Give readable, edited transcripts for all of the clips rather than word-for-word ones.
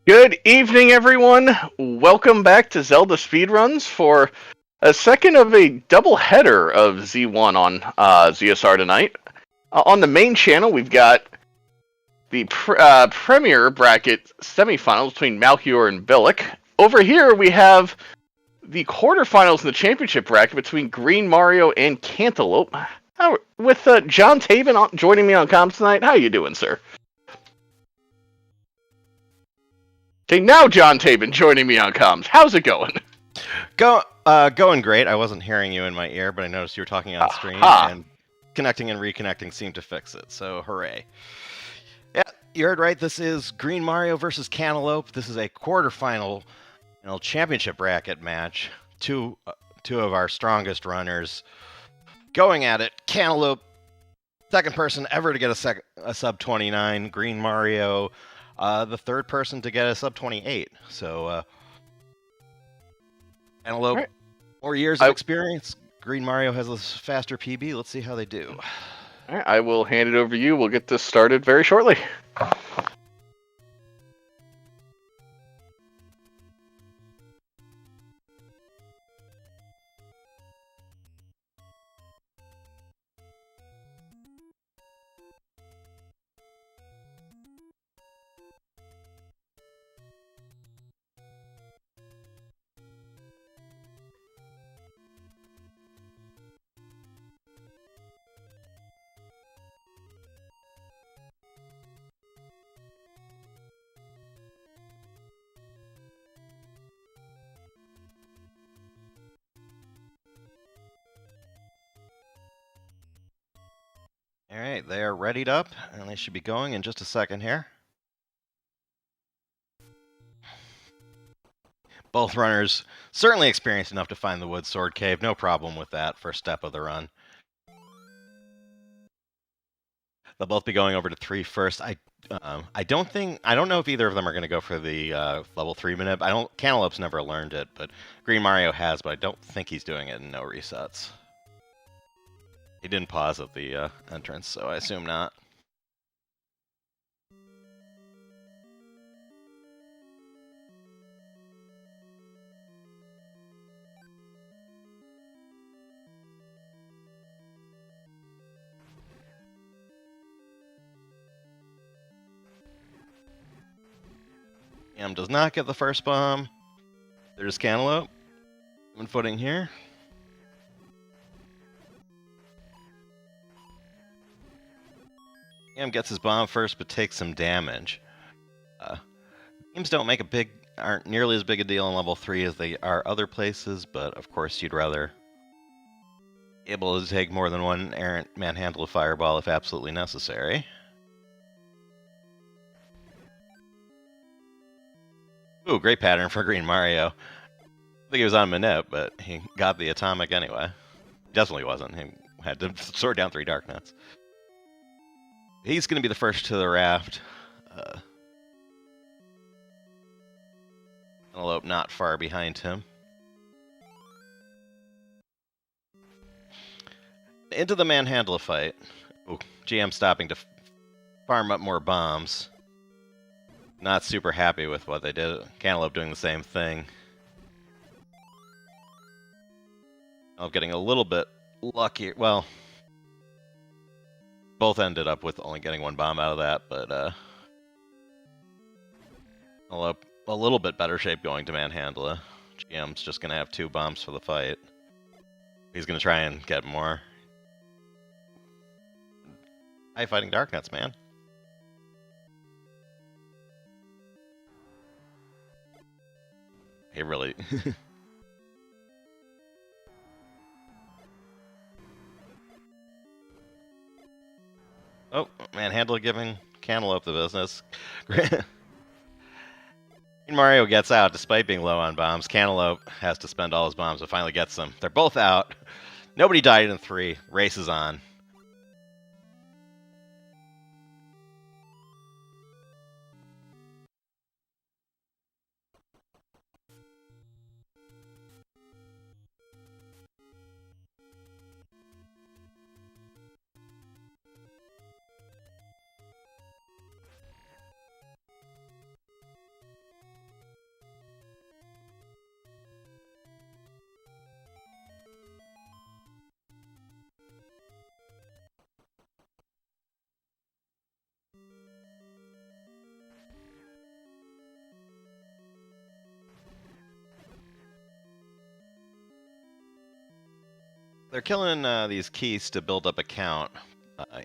Good evening, everyone. Welcome back to Zelda Speedruns for a second of a double header of Z1 on ZSR tonight. On the main channel, we've got the Premier Bracket semifinals between Malchior and Billick. Over here, we have the quarterfinals in the championship bracket between GreenMario and Cantaloupe. With John Taven joining me on comms tonight. How you doing, sir? Okay, now John Taven joining me on comms. How's it going? Going great. I wasn't hearing you in my ear, but I noticed you were talking on stream, and connecting and reconnecting seemed to fix it, so hooray. Yeah, you heard right. This is GreenMario versus Cantaloupe. This is a quarterfinal championship bracket match. Two of our strongest runners going at it. Cantaloupe, second person ever to get a sub 29. GreenMario, the third person to get a sub 28. So, Cantaloupe, right. More years of experience. GreenMario has a faster PB. Let's see how they do. All right, I will hand it over to you. We'll get this started very shortly. All right, they are readied up, and they should be going in just a second here. Both runners certainly experienced enough to find the wood sword cave. No problem with that first step of the run. They'll both be going over to 3 first. I don't know if either of them are going to go for the level 3 minute. Cantaloupe's never learned it, but GreenMario has, but I don't think he's doing it in no resets. He didn't pause at the entrance, so I assume not. Does not get the first bomb. There's Cantaloupe. Even footing here. Gets his bomb first, but takes some damage. Games aren't nearly as big a deal in level 3 as they are other places, but of course you'd rather be able to take more than one errant manhandle fireball if absolutely necessary. Ooh, great pattern for GreenMario. I think he was on Minette, but he got the atomic anyway. Definitely wasn't. He had to sword down 3 Darknuts. He's going to be the first to the raft. Cantaloupe not far behind him. Into the manhandle fight. Ooh, GM stopping to farm up more bombs. Not super happy with what they did. Cantaloupe doing the same thing. Getting a little bit lucky. Well, both ended up with only getting 1 bomb out of that, but a little bit better shape going to manhandle. GM's just going to have 2 bombs for the fight. He's going to try and get more. High fighting Darknuts, man. He really... Oh, manhandle giving Cantaloupe the business. Mario gets out despite being low on bombs. Cantaloupe has to spend all his bombs, but finally gets them. They're both out. Nobody died in 3. Race is on. they're killing these keys to build up a count.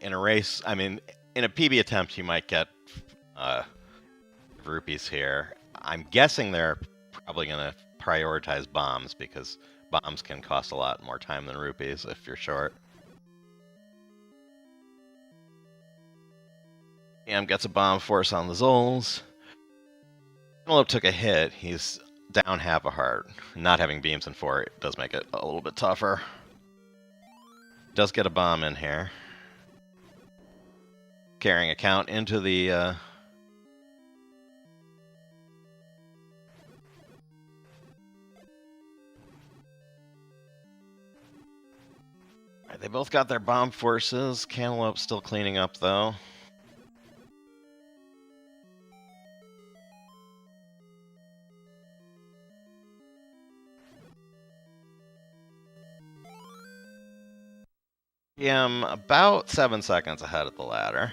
In a race, I mean, in a PB attempt, you might get rupees here. I'm guessing they're probably going to prioritize bombs because bombs can cost a lot more time than rupees if you're short. Cam gets a bomb force on the Zols. Cantaloupeme took a hit. He's down half a heart. Not having beams in 4 does make it a little bit tougher. Does get a bomb in here. Carrying a count into the... Right, they both got their bomb forces. Cantaloupe still cleaning up, though. Yeah, I'm about 7 seconds ahead of the ladder.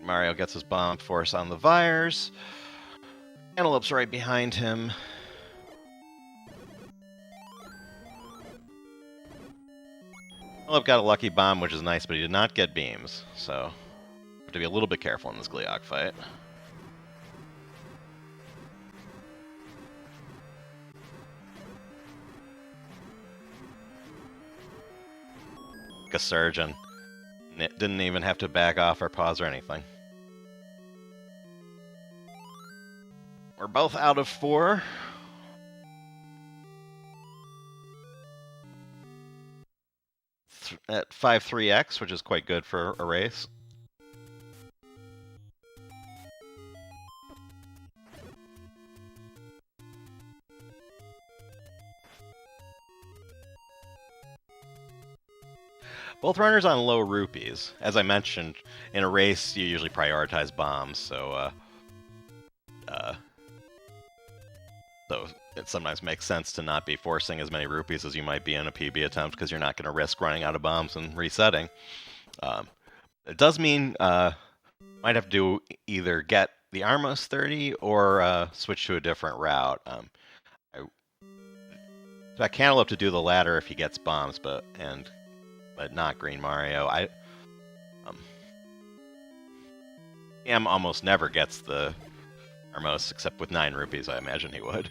Mario gets his bomb force on the Vires. Cantaloupe's right behind him. Cantaloupe got a lucky bomb, which is nice, but he did not get beams, so have to be a little bit careful in this Gleeok fight. Like a surgeon. Didn't even have to back off or pause or anything. We're both out of 4. At 5-3x, which is quite good for a race. Both runners on low rupees. As I mentioned, in a race, you usually prioritize bombs, so it sometimes makes sense to not be forcing as many rupees as you might be in a PB attempt, because you're not going to risk running out of bombs and resetting. It does mean might have to either get the Armos 30 or switch to a different route. I expect Cantaloupe to do the latter if he gets bombs, but not GreenMario. Cam almost never gets the Armos except with 9 rupees. I imagine he would.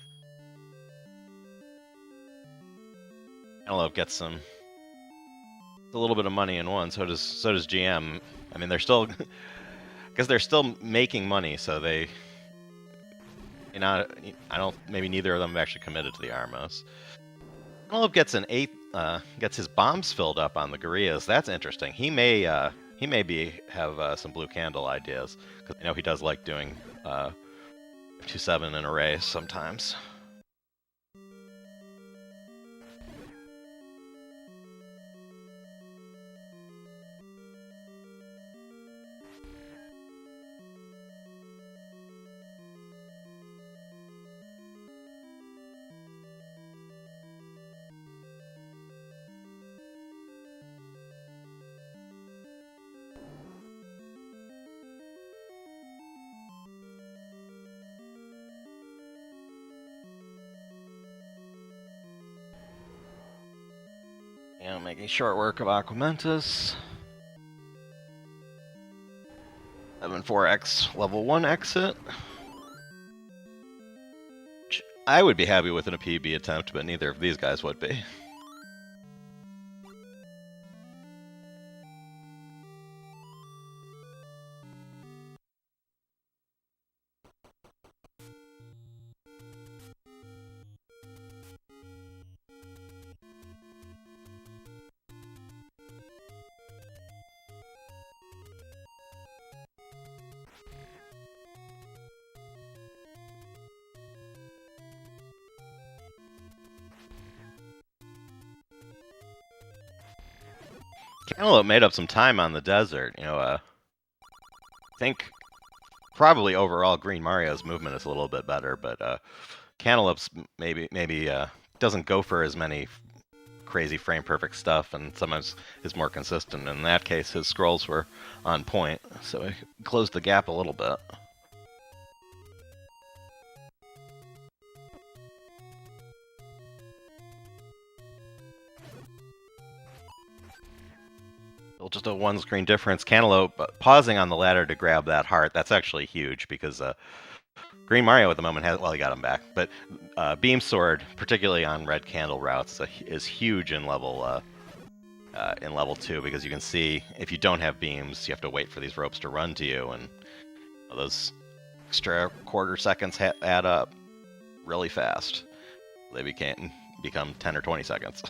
Cantaloupe gets a little bit of money in one. So does GM. I mean, they're still because they're still making money. So they, maybe neither of them have actually committed to the Armos. Cantaloupe gets an 8. Gets his bombs filled up on the Gorillas. That's interesting. He may have some blue candle ideas, because he does like doing 2-7 in a race sometimes. Making short work of Aquamentus. 7-4x level 1 exit. Which I would be happy with in a PB attempt, but neither of these guys would be. Cantaloupe made up some time on the desert. You know, I think probably overall GreenMario's movement is a little bit better, but Cantaloupe's maybe doesn't go for as many crazy frame perfect stuff, and sometimes is more consistent. In that case, his scrolls were on point, so he closed the gap a little bit. Just a one screen difference. Cantaloupe pausing on the ladder to grab that heart, that's actually huge because GreenMario at the moment has, well, he got him back, but Beam Sword, particularly on red candle routes, is huge in level 2, because you can see if you don't have beams, you have to wait for these ropes to run to you, and those extra quarter seconds add up really fast. They become 10 or 20 seconds.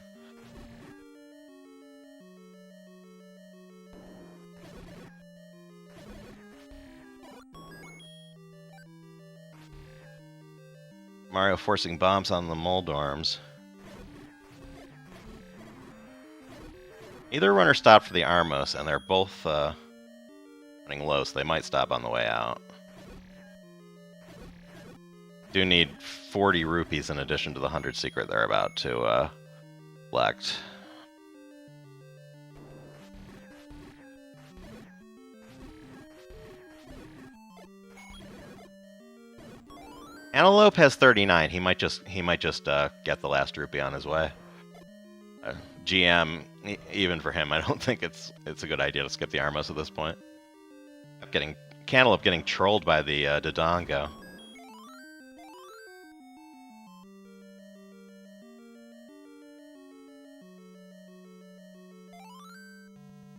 Mario forcing bombs on the Moldorms. Either runner stopped for the Armos, and they're both running low, so they might stop on the way out. Do need 40 rupees in addition to the 100 secret they're about to collect. Antelope has 39. He might just get the last rupee on his way. GM, even for him, I don't think it's a good idea to skip the Armos at this point. Cantaloupe getting trolled by the Dodongo.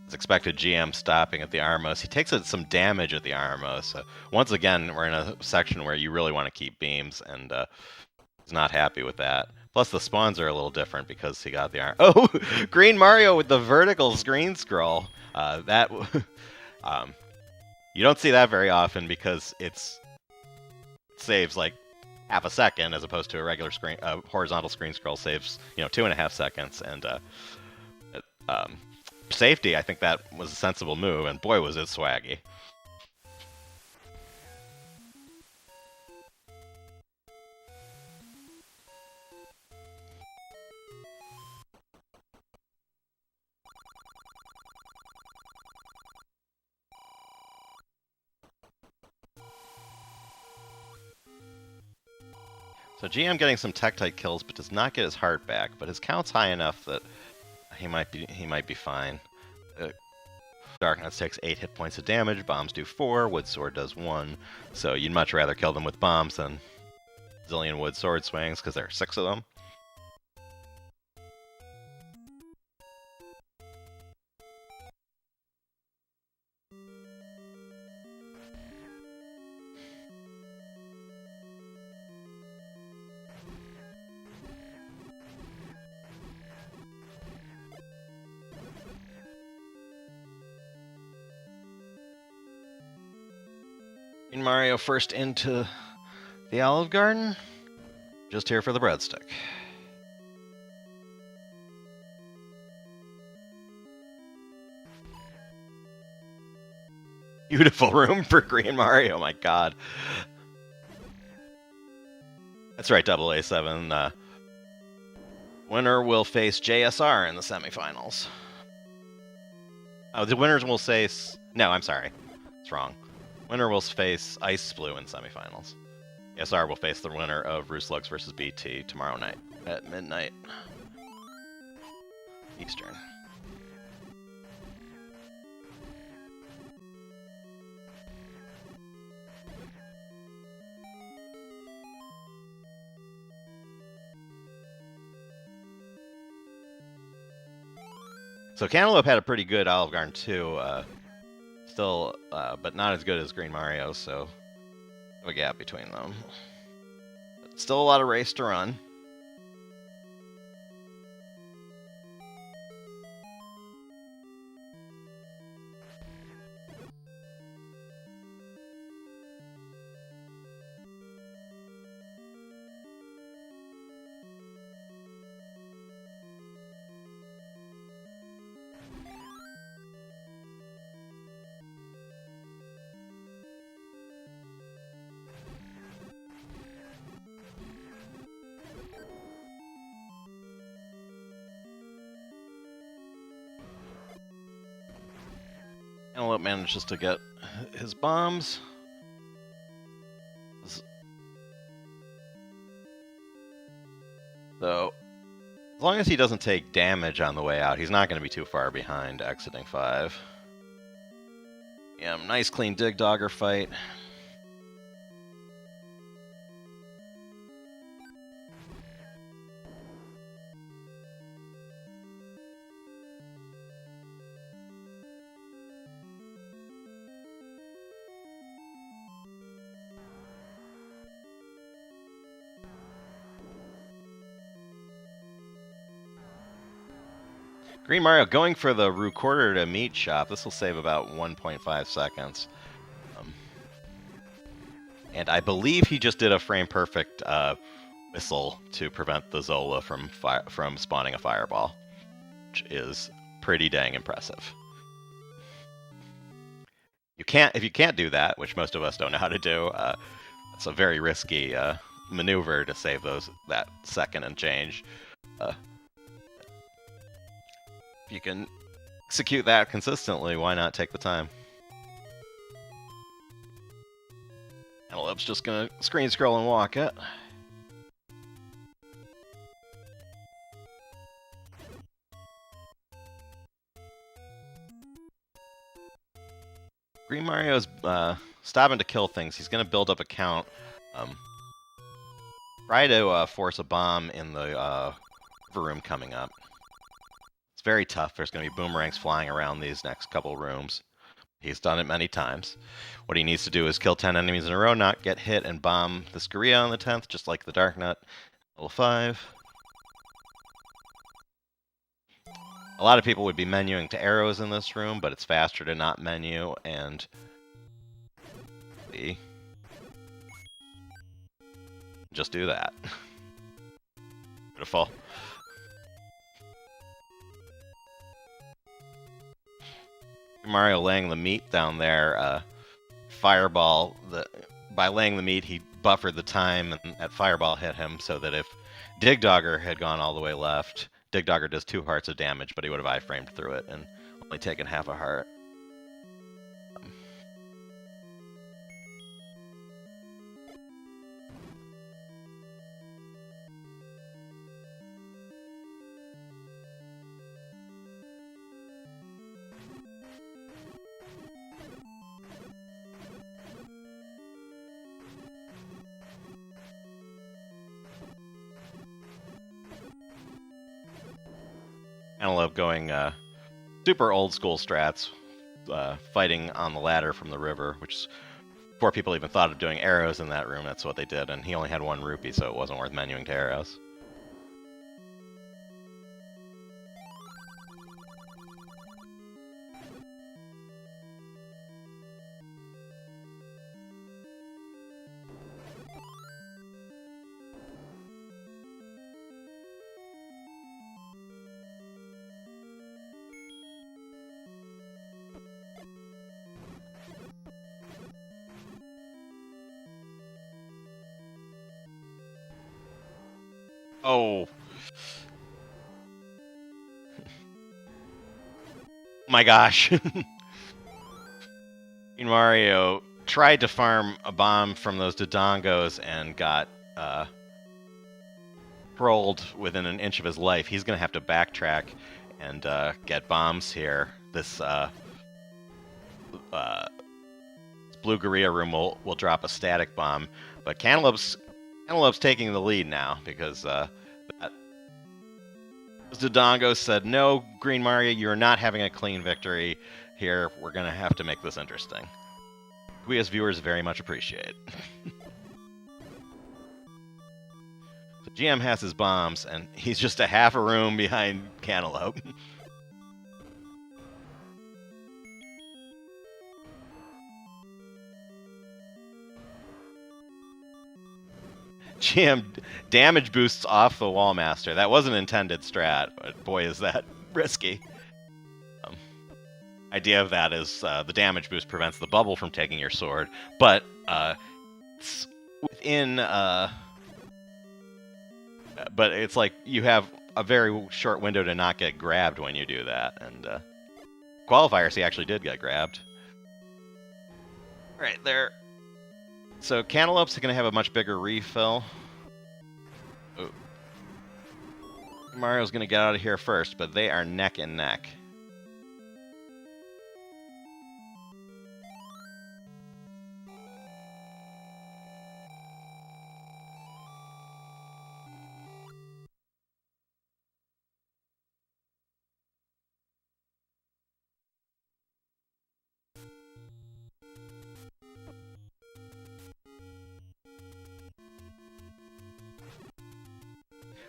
As expected, GM stopping at the Armos. He takes some damage at the Armos. So once again, we're in a section where you really want to keep beams, and he's not happy with that. Plus, the spawns are a little different because he got the Arm. Oh, GreenMario with the vertical screen scroll. You don't see that very often because it saves like half a second, as opposed to a regular horizontal screen scroll saves 2.5 seconds, and safety, I think that was a sensible move, and boy was it swaggy. So GM getting some Tektite kills, but does not get his heart back, but his count's high enough that he might be fine. Darkness takes 8 hit points of damage, bombs do 4, wood sword does 1, so you'd much rather kill them with bombs than zillion wood sword swings, because there are 6 of them. Mario first into the Olive Garden. Just here for the breadstick. Beautiful room for GreenMario, my god. That's right, AA7. Winner will face JSR in the semifinals. Oh, the winners will face... No, I'm sorry. It's wrong. Winner will face Ice Blue in semifinals. SR will face the winner of Rooslugs versus BT tomorrow night at midnight Eastern. So Cantaloupe had a pretty good Olive Garden too. Still, but not as good as GreenMario, so a gap between them. But still a lot of race to run. Cantaloupe manages to get his bombs. So, as long as he doesn't take damage on the way out, he's not going to be too far behind exiting 5. Yeah, nice clean Dig Dogger fight. GreenMario going for the recorder to meat shop. This will save about 1.5 seconds. And I believe he just did a frame-perfect whistle to prevent the Zola from spawning a fireball, which is pretty dang impressive. If you can't do that, which most of us don't know how to do, it's a very risky maneuver to save that second and change. If you can execute that consistently, why not take the time? Cantaloupe's just gonna screen scroll and walk it. GreenMario's stopping to kill things. He's gonna build up a count. Try to force a bomb in the room coming up. It's very tough. There's going to be boomerangs flying around these next couple rooms. He's done it many times. What he needs to do is kill 10 enemies in a row, not get hit, and bomb the Scaria on the 10th, just like the Dark Nut. Level 5. A lot of people would be menuing to arrows in this room, but it's faster to not menu, and just do that. Beautiful. Mario laying the meat down there, Fireball, by laying the meat, he buffered the time, and that Fireball hit him, so that if Dig Dogger had gone all the way left, Dig Dogger does 2 hearts of damage, but he would have iframed through it and only taken half a heart. Cantaloupe going super old school strats, fighting on the ladder from the river, which before people even thought of doing arrows in that room, that's what they did, and he only had 1 rupee, so it wasn't worth menuing to arrows. Oh. My gosh. Mario tried to farm a bomb from those Dodongos and got trolled within an inch of his life. He's going to have to backtrack and get bombs here. This blue Gorilla room will drop a static bomb, but Cantaloupe's taking the lead now because Dodongo said, "No, GreenMario, you're not having a clean victory here. We're going to have to make this interesting." We as viewers very much appreciate. So GM has his bombs, and he's just a half a room behind Cantaloupe. GM damage boosts off the Wallmaster. That was an intended strat, but boy, is that risky. Idea of that is the damage boost prevents the bubble from taking your sword, but it's within. But it's like you have a very short window to not get grabbed when you do that, and qualifiers he actually did get grabbed. Right there. So Cantaloupe's going to have a much bigger refill. Oh. Mario's going to get out of here first, but they are neck and neck.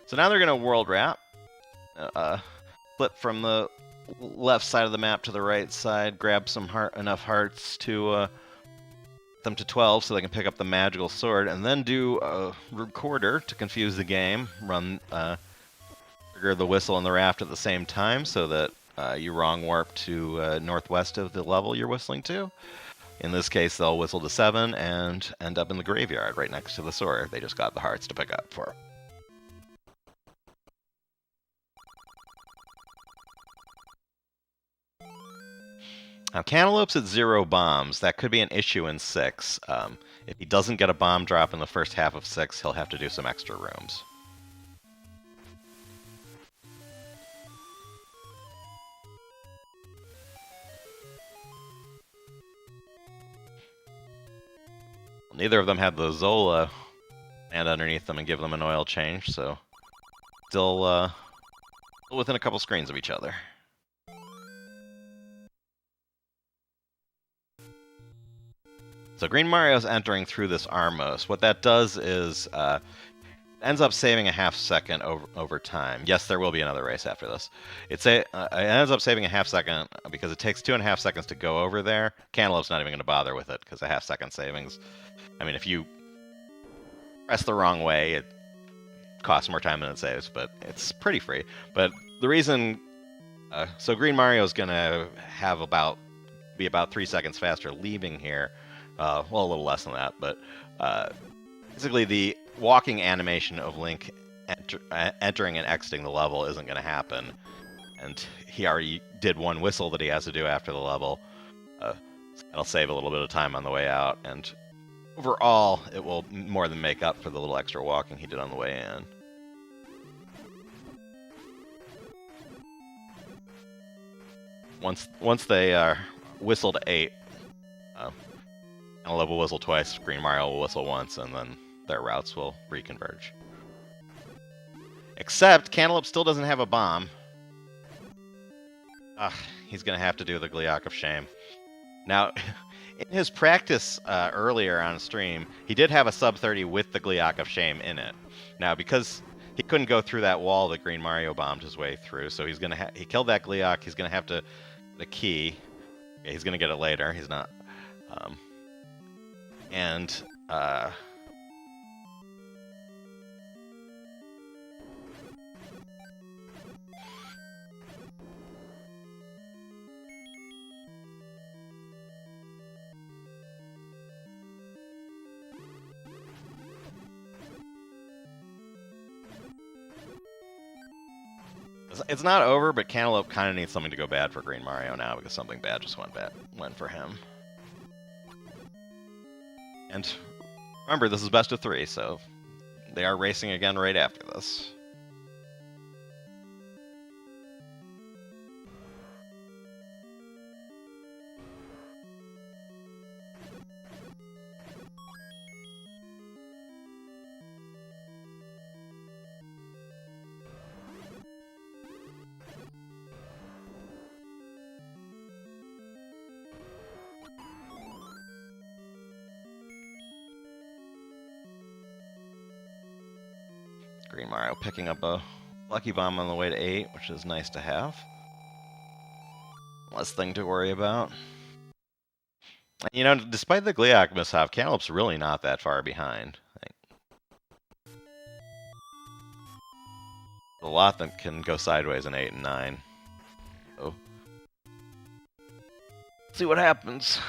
So now they're going to world wrap. Flip from the left side of the map to the right side, grab some enough hearts to them to 12 so they can pick up the magical sword, and then do a recorder to confuse the game. Run trigger the whistle and the raft at the same time so that you wrong warp to northwest of the level you're whistling to. In this case, they'll whistle to 7 and end up in the graveyard right next to the sword they just got the hearts to pick up for. Now, Cantaloupe's at 0 bombs. That could be an issue in 6. If he doesn't get a bomb drop in the first half of 6, he'll have to do some extra rooms. Neither of them had the Zola and underneath them and give them an oil change, so still within a couple screens of each other. So GreenMario's entering through this Armos. What that does is ends up saving a half second over time. Yes, there will be another race after this. It ends up saving a half second because it takes 2.5 seconds to go over there. Cantaloupe's not even going to bother with it because a half second savings. I mean, if you press the wrong way, it costs more time than it saves, but it's pretty free. But the reason, so GreenMario's going to have be about 3 seconds faster leaving here. Well, a little less than that, but basically the walking animation of Link entering and exiting the level isn't going to happen. And he already did one whistle that he has to do after the level. So that'll save a little bit of time on the way out. And overall, it will more than make up for the little extra walking he did on the way in. Once they whistle to 8, Cantaloupe will whistle twice, GreenMario will whistle once, and then their routes will reconverge. Except Cantaloupe still doesn't have a bomb. He's going to have to do the Gliok of Shame. Now, in his practice earlier on stream, he did have a sub 30 with the Gliok of Shame in it. Now, because he couldn't go through that wall that GreenMario bombed his way through, so he's going to he killed that Gliok. He's going to have to the key. Yeah, he's going to get it later. He's not. It's not over, but Cantaloupe kind of needs something to go bad for GreenMario now because something bad just went for him. And remember, this is best of 3, so they are racing again right after this. GreenMario picking up a lucky bomb on the way to 8, which is nice to have. Less thing to worry about. You know, despite the Gliok mishap, Cantaloupe's really not that far behind. A lot that can go sideways in 8 and 9. So, let's see what happens.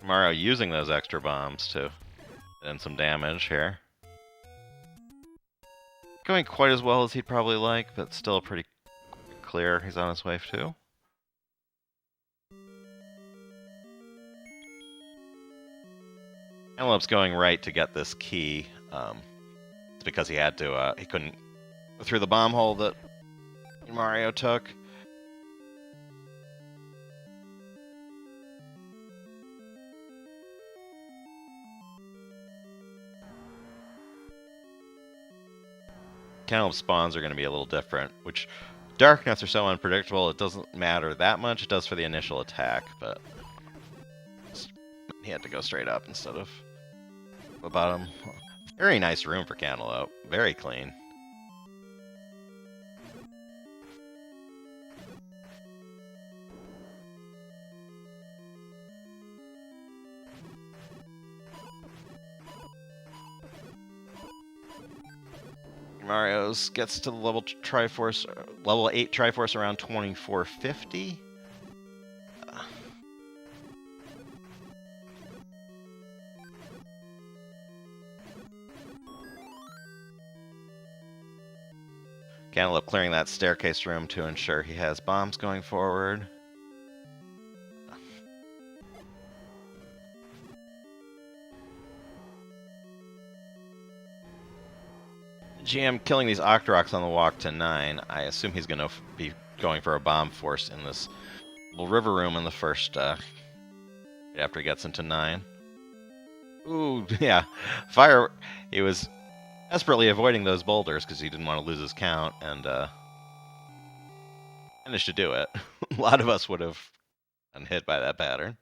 Mario using those extra bombs to get in some damage here. going quite as well as he'd probably like, but still pretty clear. He's on his way too. Cantaloupe's going right to get this key. It's because he had to. He couldn't go through the bomb hole that Mario took. Cantaloupe spawns are going to be a little different, which darkness are so unpredictable it doesn't matter that much. It does for the initial attack, but he had to go straight up instead of the bottom. Very nice room for Cantaloupe. Very clean. Mario's gets to the level 8 Triforce around 2450. Cantaloupe clearing that staircase room to ensure he has bombs going forward. GM killing these Octoroks on the walk to 9. I assume he's going to be going for a bomb force in this little river room in the first, after he gets into 9. Ooh, yeah. Fire, he was desperately avoiding those boulders because he didn't want to lose his count, and managed to do it. A lot of us would have been hit by that pattern.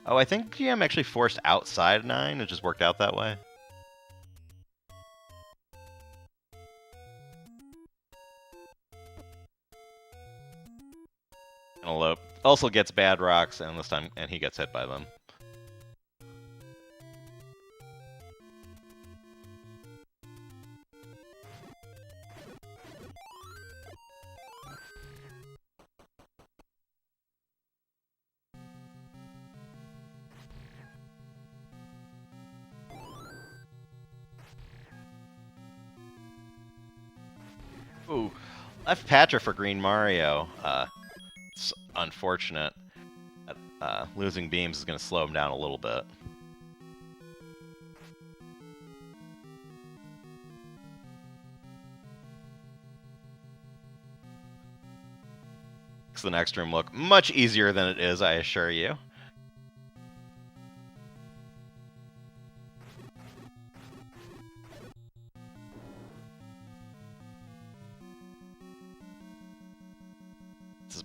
Oh, I think GM actually forced outside 9. It just worked out that way. Cantaloupe also gets bad rocks, and this time, he gets hit by them. Ooh, left patcher for GreenMario. It's unfortunate. Losing beams is going to slow him down a little bit. Makes the next room look much easier than it is, I assure you.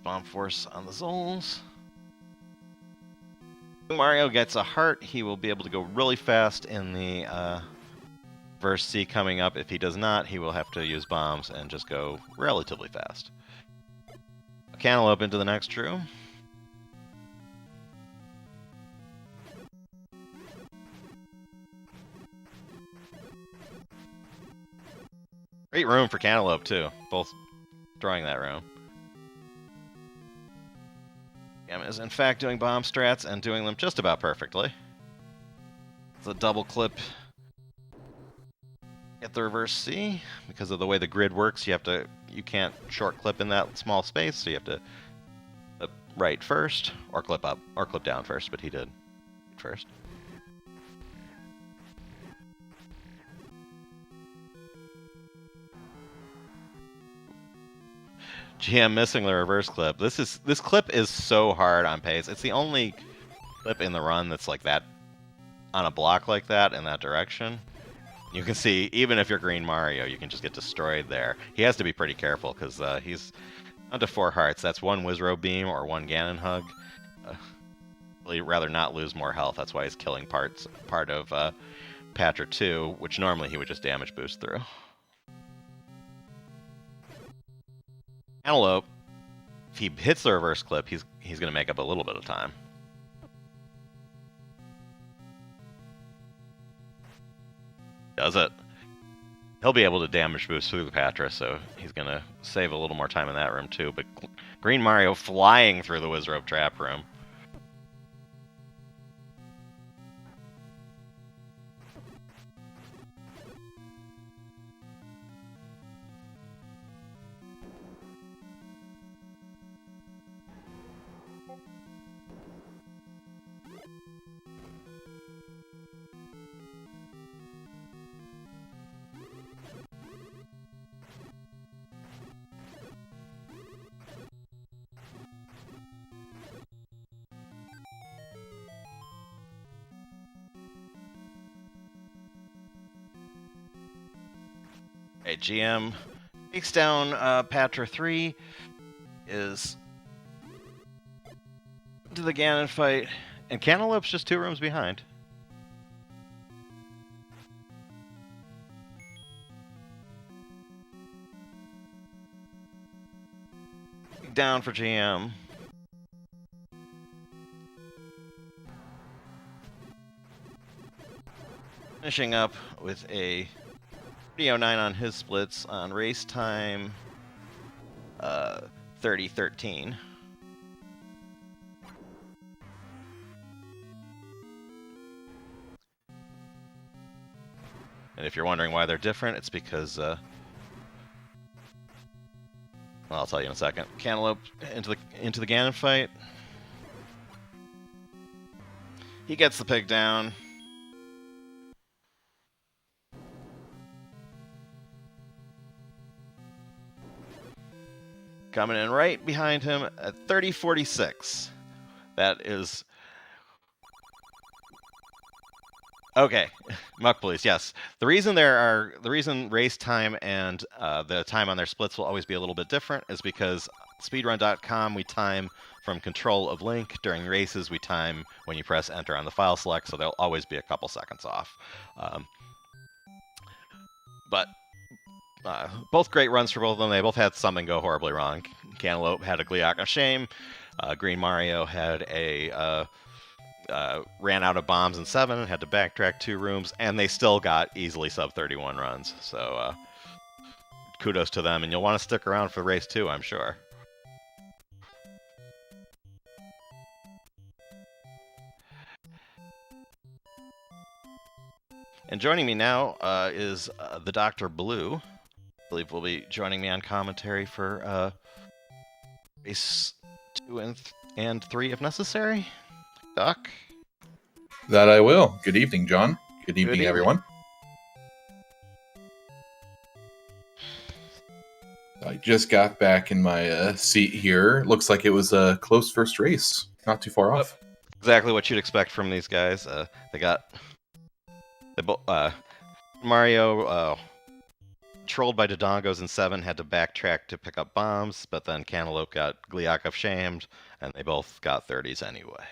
Bomb force on the Zols. Mario gets a heart. He will be able to go really fast in the verse C coming up. If he does not, he will have to use bombs and just go relatively fast. Cantaloupe into the next room. Great room for Cantaloupe too. Both drawing that room. Is in fact doing bomb strats and doing them just about perfectly. It's a double clip. Get the reverse C. Because of the way the grid works, you can't short clip in that small space, so you have to clip right first, or clip up, or clip down first, but he did first. GM missing the reverse clip. This clip is so hard on pace. It's the only clip in the run that's like that on a block like that in that direction. You can see even if you're GreenMario, you can just get destroyed there. He has to be pretty careful because he's onto 4 hearts. That's 1 Wizrow beam or 1 Ganon hug. He'd rather not lose more health. That's why he's killing part of Patcher 2, which normally he would just damage boost through. Cantaloupe, if he hits the reverse clip, he's going to make up a little bit of time. Does it? He'll be able to damage boost through the Patra, so he's going to save a little more time in that room too. But GreenMario flying through the Wizrobe trap room. Okay, GM takes down Patra 3, is to the Ganon fight, and Cantaloupe's just 2 rooms behind. Down for GM. Finishing up with a 309 on his splits on race time 30-13. And if you're wondering why they're different, it's because well, I'll tell you in a second. Cantaloupe into the Ganon fight. He gets the pig down. Coming in right behind him at 30-46. That is... Okay, Muck Police, yes. The reason race time and the time on their splits will always be a little bit different is because Speedrun.com we time from control of Link. During races we time when you press enter on the file select, so they'll always be a couple seconds off. But both great runs for both of them. They both had something go horribly wrong. Cantaloupe had a Gliok of Shame. GreenMario had a ran out of bombs in 7 and had to backtrack 2 rooms, and they still got easily sub 31 runs. So kudos to them, and you'll want to stick around for race 2, I'm sure. And joining me now is the Dr. Blue. I believe will be joining me on commentary for race 2 and 3 if necessary. Doc? That I will. Good evening, John. Good evening, everyone. I just got back in my seat here. Looks like it was a close first race. Not too far off. Exactly what you'd expect from these guys. Mario trolled by Dodongos in 7, had to backtrack to pick up bombs, but then Cantaloupe got Gliok of Shamed, and they both got 30s anyway.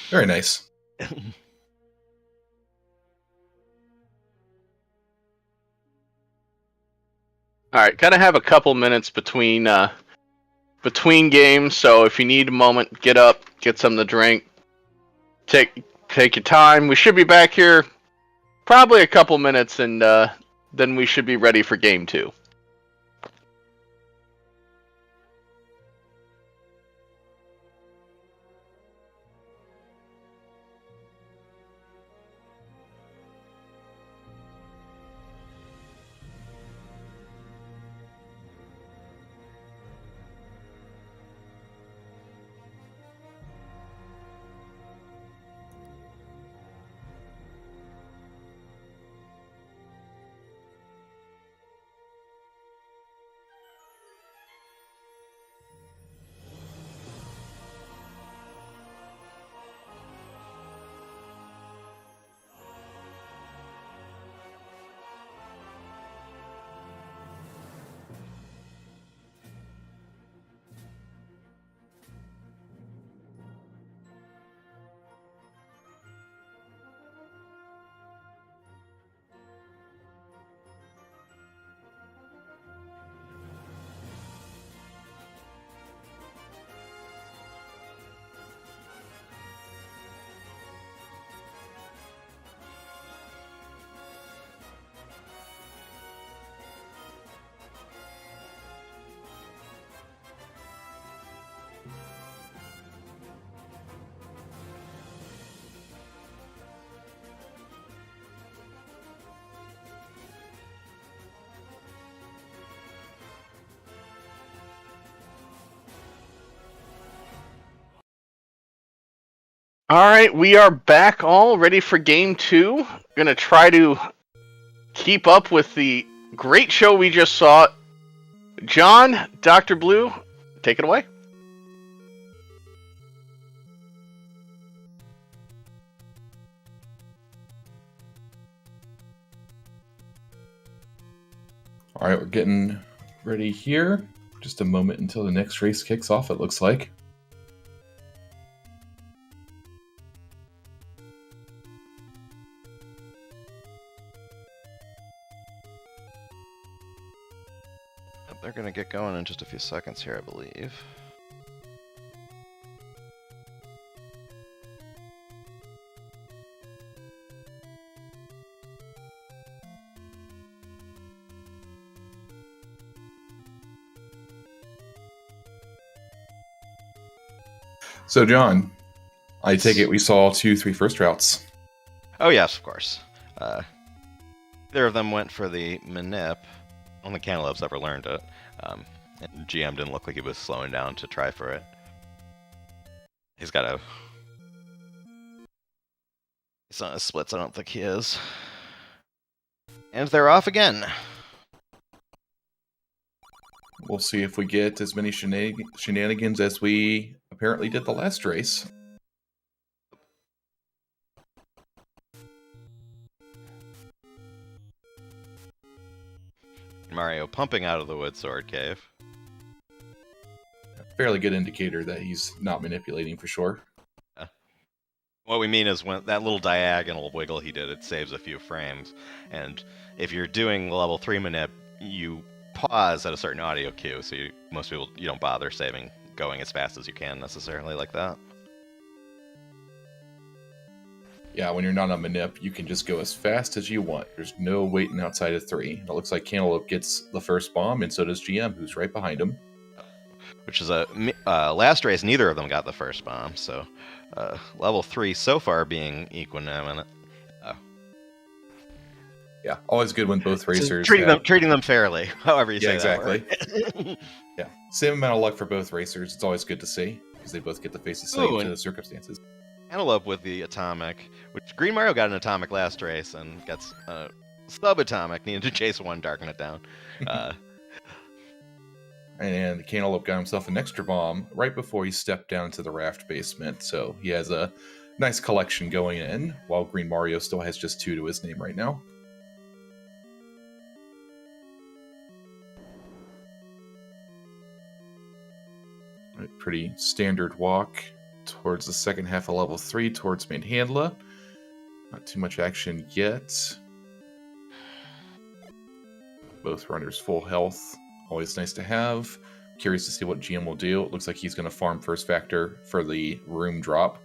Very nice. All right, gotta have a couple minutes between games, so if you need a moment, get up, get something to drink, take your time. We should be back here probably a couple minutes, and then we should be ready for game 2. All right, we are back all ready for game 2. Gonna try to keep up with the great show we just saw. John, Dr. Blue, take it away. All right, we're getting ready here. Just a moment until the next race kicks off, it looks like. They're going to get going in just a few seconds here, I believe. So, John, I take it we saw 2-3 first routes. Oh, yes, of course. Either of them went for the manip. Only Cantaloupe's ever learned it. And GM didn't look like he was slowing down to try for it. He's got a... He's on his splits, I don't think he is. And they're off again. We'll see if we get as many shenanigans as we apparently did the last race. Mario pumping out of the wood sword cave. Fairly good indicator that he's not manipulating for sure. What we mean is when that little diagonal wiggle he did, it saves a few frames. And if you're doing level 3 manip, you pause at a certain audio cue, so most people, you don't bother saving going as fast as you can necessarily like that. Yeah, when you're not on manip, you can just go as fast as you want. There's no waiting outside of 3. It looks like Cantaloupe gets the first bomb, and so does GM, who's right behind him. Which is last race, neither of them got the first bomb, so level 3 so far being equanimous. Yeah, always good when both racers treating them fairly, however you say exactly. that word. Yeah, same amount of luck for both racers. It's always good to see because they both get to face the same to the circumstances. Cantaloupe with the atomic, which GreenMario got an atomic last race and gets subatomic, needed to chase one, darken it down. And Cantaloupe got himself an extra bomb right before he stepped down to the raft basement, so he has a nice collection going in, while GreenMario still has just 2 to his name right now. Pretty standard walk towards the second half of level 3, towards Manhandla. Not too much action yet. Both runners full health. Always nice to have. Curious to see what GM will do. It looks like he's going to farm first factor for the room drop.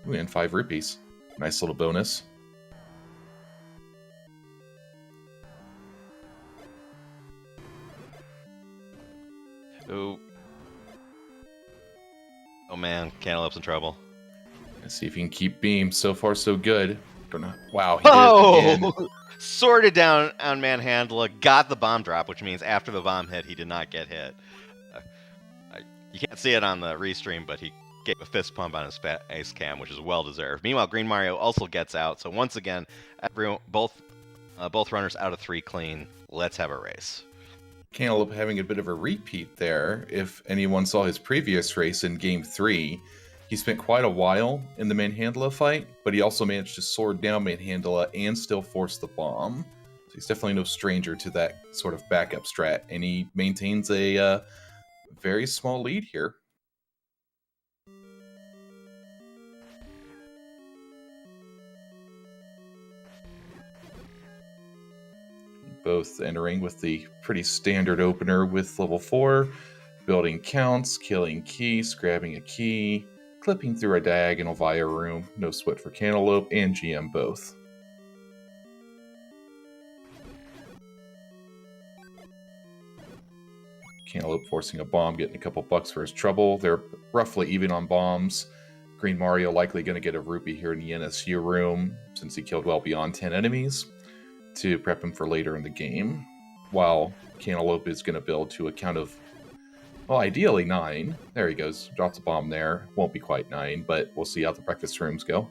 Ooh, and 5 rupees. Nice little bonus. Ooh. Oh man, Cantaloupe's in trouble. Let's see if he can keep beam. So far, so good. Don't know. Wow, he did it again. Sorted down on Manhandla, got the bomb drop, which means after the bomb hit, he did not get hit. You can't see it on the restream, but he gave a fist pump on his face cam, which is well deserved. Meanwhile, GreenMario also gets out. So once again, both runners out of 3 clean. Let's have a race. Cantaloupe having a bit of a repeat there. If anyone saw his previous race in Game 3, he spent quite a while in the Manhandla fight, but he also managed to sword down Manhandla and still force the bomb. So he's definitely no stranger to that sort of backup strat, and he maintains a very small lead here. Both entering with the pretty standard opener with level 4, building counts, killing keys, grabbing a key, clipping through a diagonal via room. No sweat for Cantaloupe and GM both. Cantaloupe forcing a bomb, getting a couple bucks for his trouble. They're roughly even on bombs. GreenMario likely going to get a rupee here in the NSU room since he killed well beyond 10 enemies to prep him for later in the game, while Cantaloupe is going to build to a count of Well, ideally 9. There he goes. Drops a bomb there. Won't be quite 9, but we'll see how the breakfast rooms go.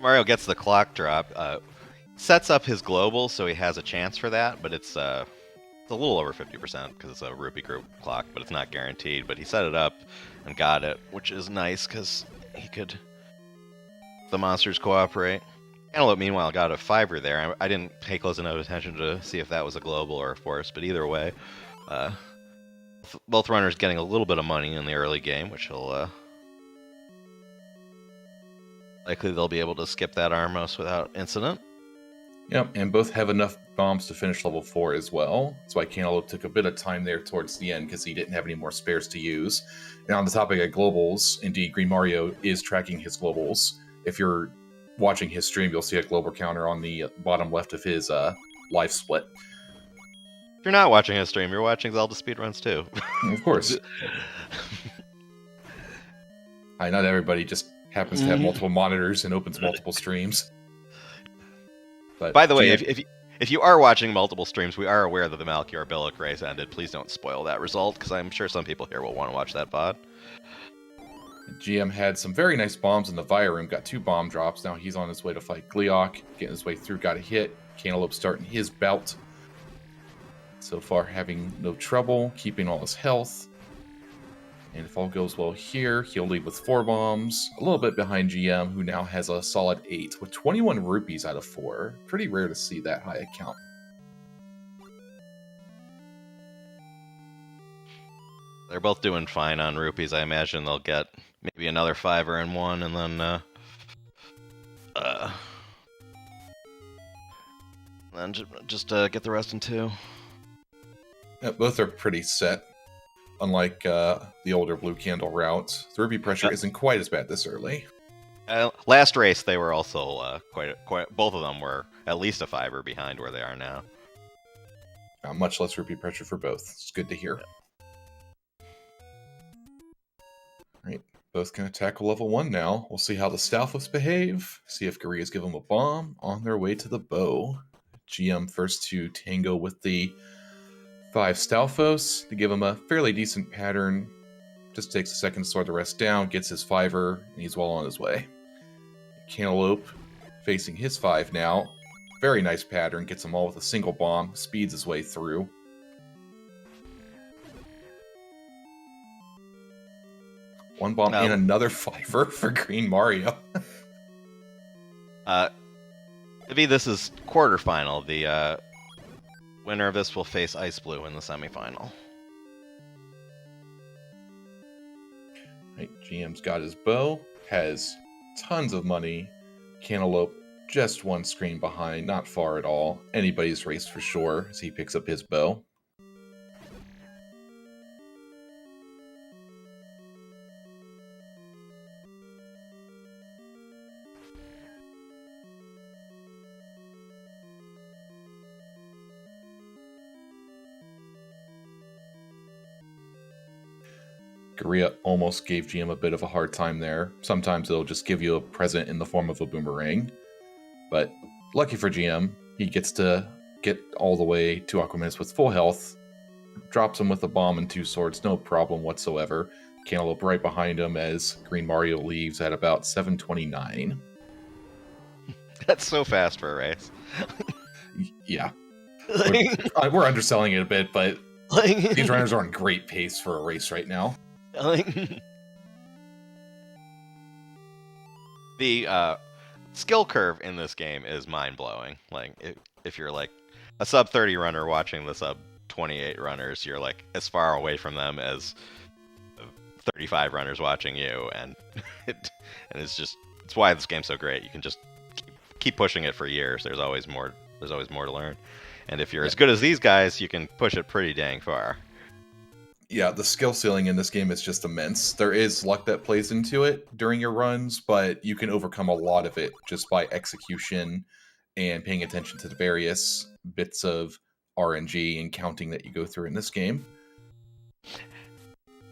Mario gets the clock drop. Sets up his global so he has a chance for that, but it's a little over 50% because it's a rupee group clock, but it's not guaranteed. But he set it up and got it, which is nice because he could... The monsters cooperate. Cantaloupe, meanwhile, got a 5er there. I didn't pay close enough attention to see if that was a global or a force, but either way, both runners getting a little bit of money in the early game, which will likely they'll be able to skip that Armos without incident. Yep, and both have enough bombs to finish level 4 as well. That's why Cantaloupe took a bit of time there towards the end, because he didn't have any more spares to use. And on the topic of globals, indeed, GreenMario is tracking his globals. If you're watching his stream, you'll see a global counter on the bottom left of his live split. If you're not watching his stream, you're watching ZeldaSpeedRuns too. Of course. Not everybody just happens to have multiple monitors and opens multiple streams. But by the way, if you are watching multiple streams, we are aware that the Malchior Billick race ended. Please don't spoil that result, because I'm sure some people here will want to watch that VOD. GM had some very nice bombs in the Via room, got 2 bomb drops. Now he's on his way to fight Gleeok, getting his way through, got a hit. Cantaloupe starting his bout. So far having no trouble, keeping all his health. And if all goes well here, he'll lead with 4 bombs. A little bit behind GM, who now has a solid 8, with 21 rupees out of 4. Pretty rare to see that high a count. They're both doing fine on rupees. I imagine they'll get maybe another 5er in one, and then just get the rest in 2. Yeah, both are pretty set. Unlike the older Blue Candle routes, the rupee pressure isn't quite as bad this early. Last race, they were also quite. Both of them were at least a 5er behind where they are now. Much less rupee pressure for both. It's good to hear. Right, both gonna tackle level 1 now. We'll see how the Stalfos behave. See if Gurias give them a bomb on their way to the bow. GM first to tango with the 5 Stalfos to give him a fairly decent pattern. Just takes a second to sort the rest down, gets his 5er, and he's well on his way. Cantaloupe facing his 5 now. Very nice pattern, gets them all with a single bomb, speeds his way through. One bomb and another 5er for GreenMario. Maybe this is quarterfinal. The winner of this will face Ice Blue in the semifinal. Right, GM's got his bow, has tons of money. Cantaloupe just 1 screen behind, not far at all. Anybody's race for sure as he picks up his bow. Korea almost gave GM a bit of a hard time there. Sometimes it'll just give you a present in the form of a boomerang. But lucky for GM, he gets to get all the way to Aquamanus with full health. Drops him with a bomb and 2 swords, no problem whatsoever. Cantaloupe right behind him as GreenMario leaves at about 7:29. That's so fast for a race. Yeah. We're underselling it a bit, but these runners are on great pace for a race right now. The skill curve in this game is mind-blowing. Like, if you're like a sub 30 runner watching the sub 28 runners, you're like as far away from them as 35 runners watching you, and it's why this game's so great. You can just keep pushing it for years. There's always more to learn, and if you're as good as these guys, you can push it pretty dang far. Yeah, the skill ceiling in this game is just immense. There is luck that plays into it during your runs, but you can overcome a lot of it just by execution and paying attention to the various bits of RNG and counting that you go through in this game.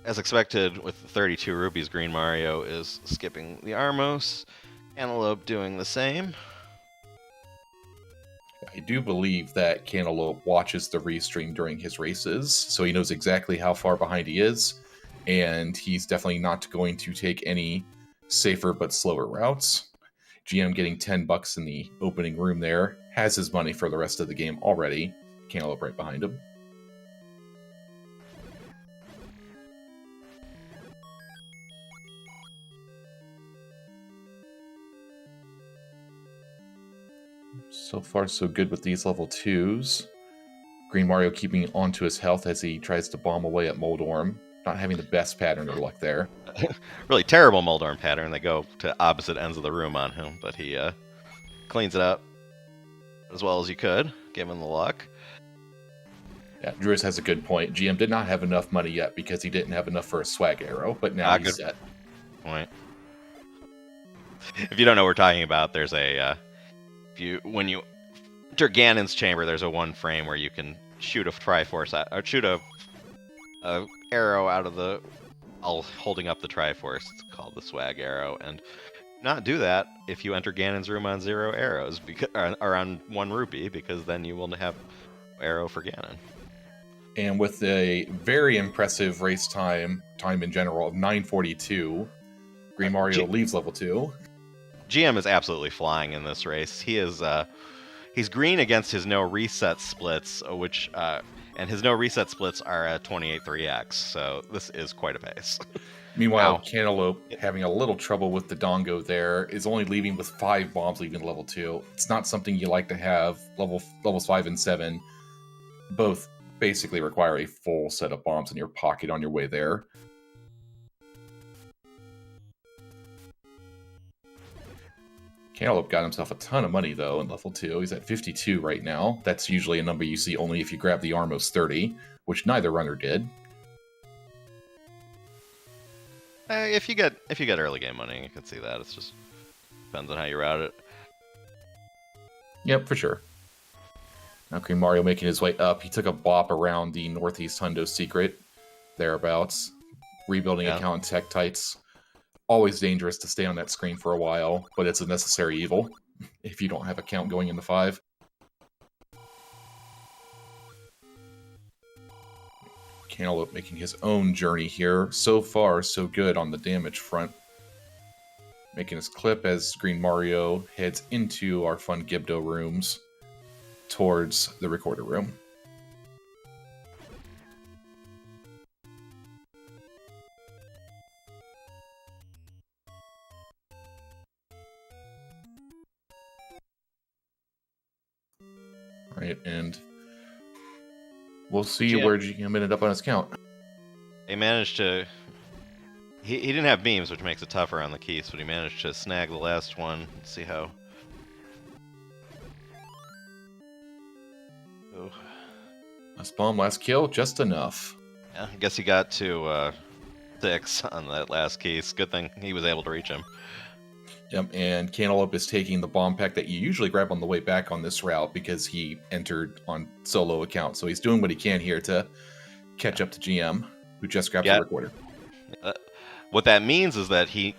As expected, with 32 rupees, GreenMario is skipping the Armos. Cantaloupe doing the same. I do believe that Cantaloupe watches the restream during his races, so he knows exactly how far behind he is, and he's definitely not going to take any safer but slower routes. GM getting $10 in the opening room there, has his money for the rest of the game already. Cantaloupe right behind him. So far, so good with these level 2s. GreenMario keeping onto his health as he tries to bomb away at Moldorm. Not having the best pattern of luck there. Really terrible Moldorm pattern. They go to opposite ends of the room on him, but he cleans it up as well as he could, given the luck. Yeah, Drewis has a good point. GM did not have enough money yet because he didn't have enough for a swag arrow, but now he's set. Point. If you don't know what we're talking about, there's a when you enter Ganon's chamber, there's a one frame where you can shoot a Triforce out, or shoot a arrow out of the, holding up the Triforce. It's called the swag arrow, and not do that if you enter Ganon's room on 0 arrows, because or on 1 rupee, because then you will have arrow for Ganon. And with a very impressive race time in general of 9:42, GreenMario leaves level 2. GM is absolutely flying in this race. He is he's green against his no reset splits, which and his no reset splits are at 28.3x. So this is quite a pace. Meanwhile, Cantaloupe, having a little trouble with the Dongo there, is only leaving with 5 bombs leaving level 2. It's not something you like to have. Levels 5 and 7 both basically require a full set of bombs in your pocket on your way there. Cantaloupe got himself a ton of money, though, in level 2. He's at 52 right now. That's usually a number you see only if you grab the Armos 30, which neither runner did. If you get early game money, you can see that. It's just depends on how you route it. Yep, for sure. Now GreenMario making his way up. He took a bop around the Northeast Hundo secret, thereabouts. Rebuilding account in Tektites. Always dangerous to stay on that screen for a while, but it's a necessary evil if you don't have a count going into 5. Cantaloupe making his own journey here. So far, so good on the damage front. Making his clip as GreenMario heads into our fun Gibdo rooms towards the recorder room. Right, and we'll see where GM ended up on his count. He managed to... He didn't have beams, which makes it tougher on the keys, but he managed to snag the last one. Let's see how... Oh. Last bomb, last kill, just enough. Yeah, I guess he got to 6 on that last keys. Good thing he was able to reach him. Yep, and Cantaloupe is taking the bomb pack that you usually grab on the way back on this route because he entered on solo account. So he's doing what he can here to catch up to GM, who just grabbed the recorder. What that means is that he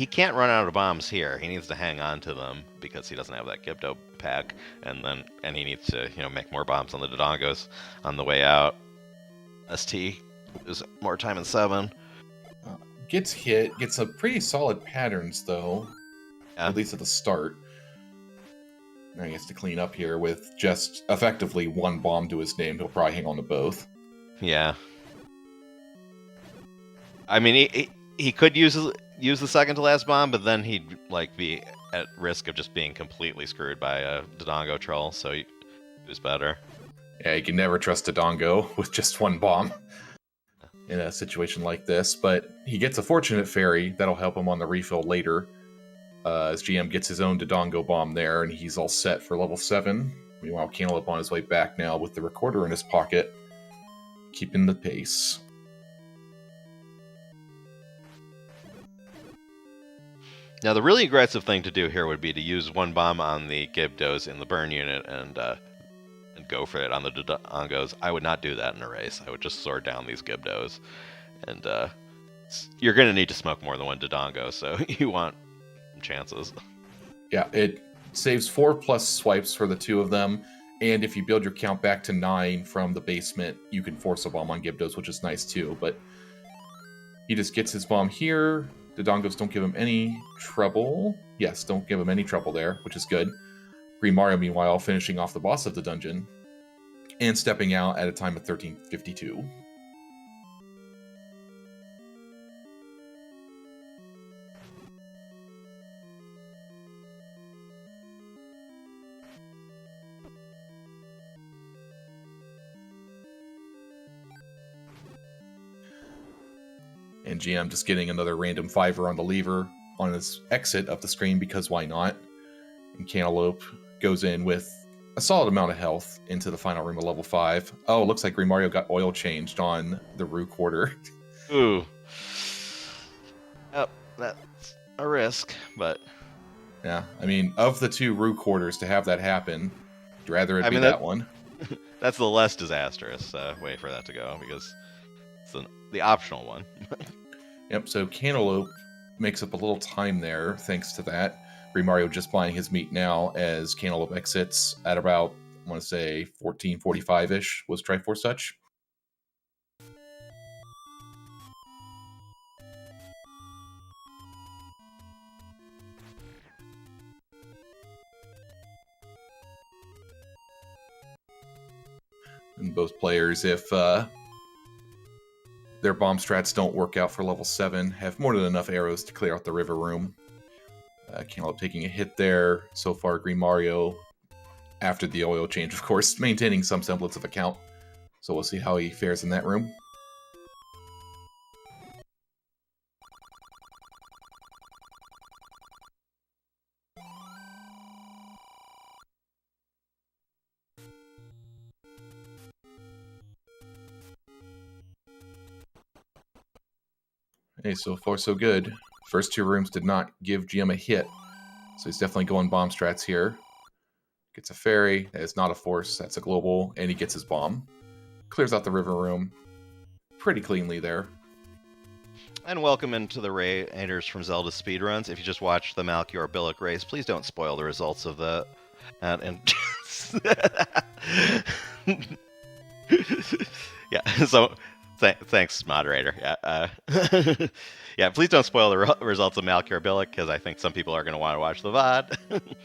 can't run out of bombs here. He needs to hang on to them because he doesn't have that Gibdo pack, and he needs to make more bombs on the Dodongos on the way out. ST is more time in 7. Gets hit, gets a pretty solid patterns though. At least at the start. Now he has to clean up here with just effectively 1 bomb to his name. He'll probably hang on to both. Yeah. I mean, he could use the second to last bomb, but then he'd be at risk of just being completely screwed by a Dodongo troll. So he was better. Yeah, you can never trust a Dodongo with just 1 bomb in a situation like this. But he gets a Fortunate Fairy that'll help him on the refill later. As GM gets his own Dodongo bomb there, and he's all set for level 7. Meanwhile, Cantaloupe on his way back now with the recorder in his pocket, keeping the pace. Now, the really aggressive thing to do here would be to use 1 bomb on the Gibdos in the burn unit and go for it on the Dodongos. I would not do that in a race. I would just sword down these Gibdos. And you're going to need to smoke more than 1 Dodongo, so you want chances. Yeah, it saves 4+ swipes for the 2 of them, And if you build your count back to 9 from the basement, you can force a bomb on Gyarados, which is nice too. But he just gets his bomb here. The Dongos don't give him any trouble. Yes, don't give him any trouble there, which is good. GreenMario, meanwhile, finishing off the boss of the dungeon and stepping out at a time of 13:52. And GM just getting another random 5er on the lever on his exit of the screen, because why not? And Cantaloupe goes in with a solid amount of health into the final room of level 5. Oh, it looks like GreenMario got oil changed on the Rue quarter. Ooh. Oh, that's a risk, but... Yeah, I mean, of the 2 Rue quarters to have that happen, I'd rather it be that one. That's the less disastrous way for that to go, because it's the optional one. Yep, so Cantaloupe makes up a little time there thanks to that. GreenMario just buying his meat now as Cantaloupe exits at about, I want to say, 14:45-ish was Triforce Touch. And both players, if their bomb strats don't work out for level 7, have more than enough arrows to clear out the river room. Cantaloupe taking a hit there. So far, GreenMario, after the oil change, of course, maintaining some semblance of a count. So we'll see how he fares in that room. Hey, so far so good. First 2 rooms did not give GM a hit, so he's definitely going bomb strats here. Gets a fairy, that is not a force, that's a global, and he gets his bomb. Clears out the river room pretty cleanly there. And welcome into the Raiders from Zelda Speedruns. If you just watched the Malchior Billick race, please don't spoil the results of that. And yeah, so thanks, moderator. Yeah, yeah. Please don't spoil the results of Malchior Billick, because I think some people are going to want to watch the VOD.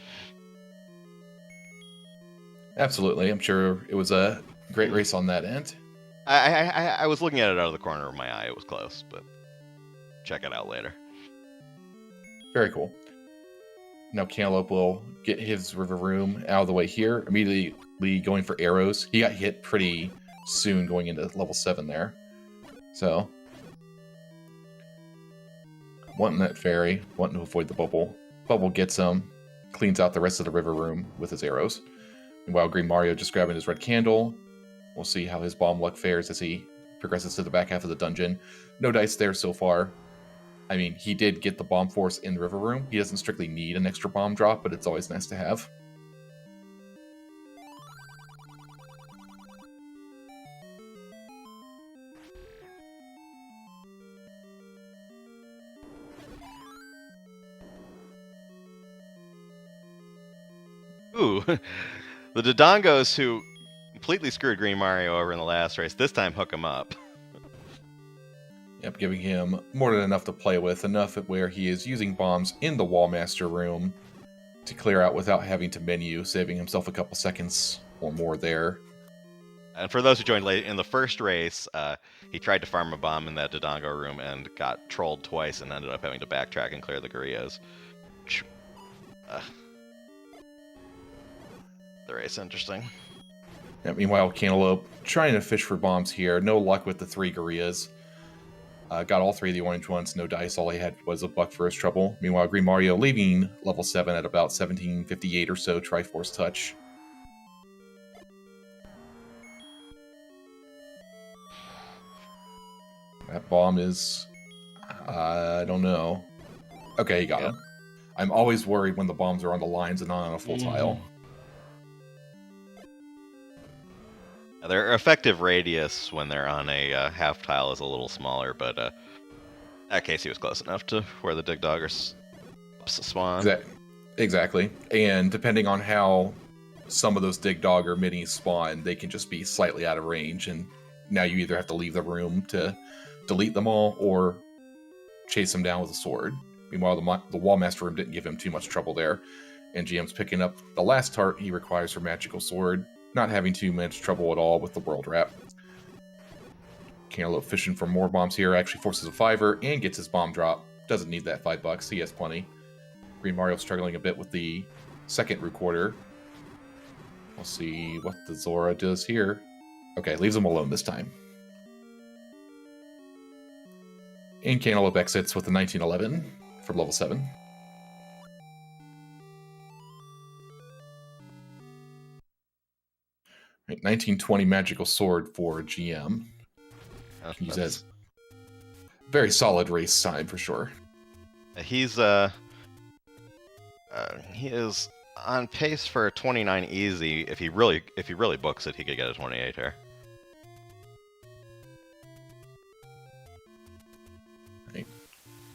Absolutely, I'm sure it was a great race on that end. I was looking at it out of the corner of my eye. It was close, but check it out later. Very cool. Now Cantaloupe will get his river room out of the way here, immediately going for arrows. He got hit pretty soon going into level 7 there. So, wanting that fairy, wanting to avoid the bubble. Bubble gets him, cleans out the rest of the river room with his arrows. Meanwhile, GreenMario just grabbing his red candle. We'll see how his bomb luck fares as he progresses to the back half of the dungeon. No dice there so far. I mean, he did get the bomb force in the river room. He doesn't strictly need an extra bomb drop, but it's always nice to have. Ooh, the Dodongos who completely screwed GreenMario over in the last race, this time hook him up. Yep, giving him more than enough to play with, enough where he is using bombs in the Wallmaster room to clear out without having to menu, saving himself a couple seconds or more there. And for those who joined late, in the first race, he tried to farm a bomb in that Dodongo room and got trolled twice and ended up having to backtrack and clear the Gorillas. The race interesting. Yeah, meanwhile, Cantaloupe trying to fish for bombs here. No luck with the 3 Gorillas. Got all 3 of the orange ones, no dice. All he had was a buck for his trouble. Meanwhile, GreenMario leaving level 7 at about 17:58 or so, Triforce Touch. That bomb is... I don't know. Okay, he got him. I'm always worried when the bombs are on the lines and not on a full tile. Their effective radius when they're on a half tile is a little smaller, but in that case he was close enough to where the Dig Dogger spawn. Exactly. And depending on how some of those Dig Dog or minis spawn, they can just be slightly out of range, and now you either have to leave the room to delete them all or chase them down with a sword. Meanwhile, the Wall Master room didn't give him too much trouble there, and GM's picking up the last tart he requires for Magical Sword, not having too much trouble at all with the World Wrap. Cantaloupe fishing for more bombs here, actually forces a 5er and gets his bomb drop. Doesn't need that $5, he has plenty. GreenMario struggling a bit with the second recorder. We'll see what the Zora does here. Okay, leaves him alone this time. And Cantaloupe exits with the 1911 from level 7. Right, 1920 Magical Sword for GM. Use that as very solid race time for sure. He is on pace for a 29 easy. If he really books it, he could get a 28 here. Right.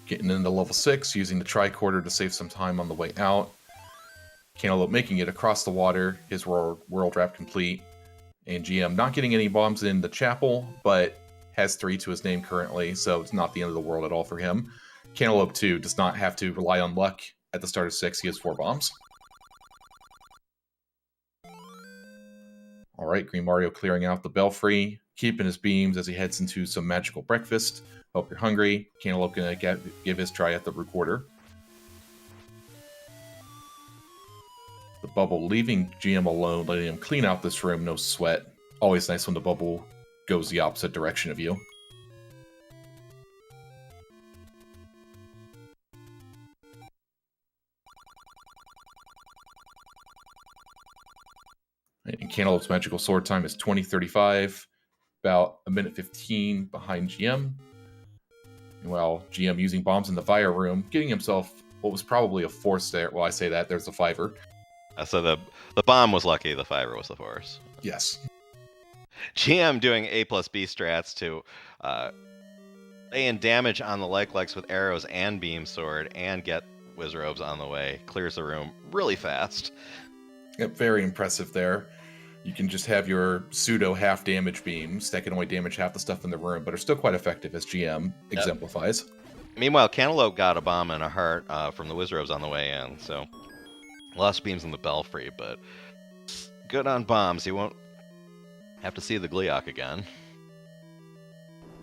Getting into level 6, using the tricorder to save some time on the way out. Cantaloupe making it across the water, his world wrap complete. And GM not getting any bombs in the chapel, but has 3 to his name currently, so it's not the end of the world at all for him. Cantaloupe 2 does not have to rely on luck at the start of 6, he has 4 bombs. Alright, GreenMario clearing out the Belfry, keeping his beams as he heads into some magical breakfast. Hope you're hungry. Cantaloupe gonna give his try at the recorder. The bubble leaving GM alone, letting him clean out this room, no sweat. Always nice when the bubble goes the opposite direction of you. And Cantaloupe's magical sword time is 20:35, about a minute 15 behind GM. And while GM using bombs in the Via room, getting himself what was probably a force there. Well, I say that, there's a 5er. So the bomb was lucky, the 5er was the force. Yes. GM doing A+B strats to lay in damage on the legs with arrows and beam sword and get Wizrobes on the way. Clears the room really fast. Yep, very impressive there. You can just have your pseudo half damage beams that can only damage half the stuff in the room, but are still quite effective as GM exemplifies. Meanwhile, Cantaloupe got a bomb and a heart from the Wizrobes on the way in, so lost beams in the Belfry, but good on bombs. He won't have to see the Gleeok again.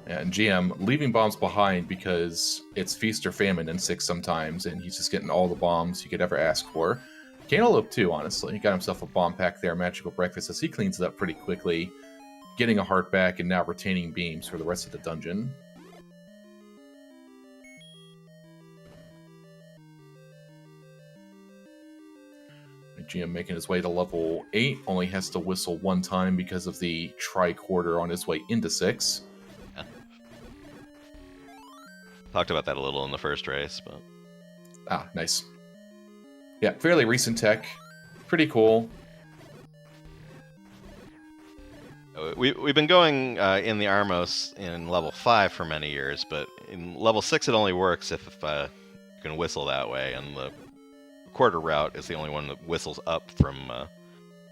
Yeah, and GM leaving bombs behind because it's feast or famine in 6 sometimes, and he's just getting all the bombs you could ever ask for. Cantaloupe too, honestly. He got himself a bomb pack there, Magical Breakfast, as he cleans it up pretty quickly, getting a heart back and now retaining beams for the rest of the dungeon. GM making his way to level 8, only has to whistle 1 time because of the tricorder on his way into 6. Yeah. Talked about that a little in the first race, but... Ah, nice. Yeah, fairly recent tech. Pretty cool. We've been going in the Armos in level 5 for many years, but in level 6 it only works if you can whistle that way, and the quarter route is the only one that whistles up from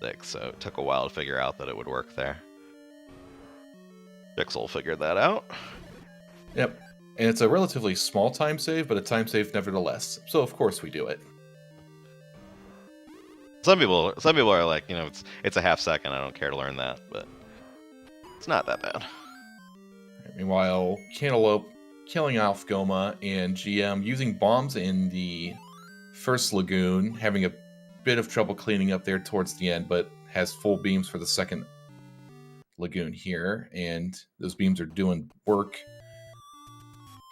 6, so it took a while to figure out that it would work there. Pixel figured that out. Yep, and it's a relatively small time save, but a time save nevertheless, so of course we do it. Some people are like, it's a half second, I don't care to learn that, but it's not that bad. Meanwhile, Cantaloupe killing off Goma and GM using bombs in the first lagoon, having a bit of trouble cleaning up there towards the end, but has full beams for the second lagoon here, and those beams are doing work.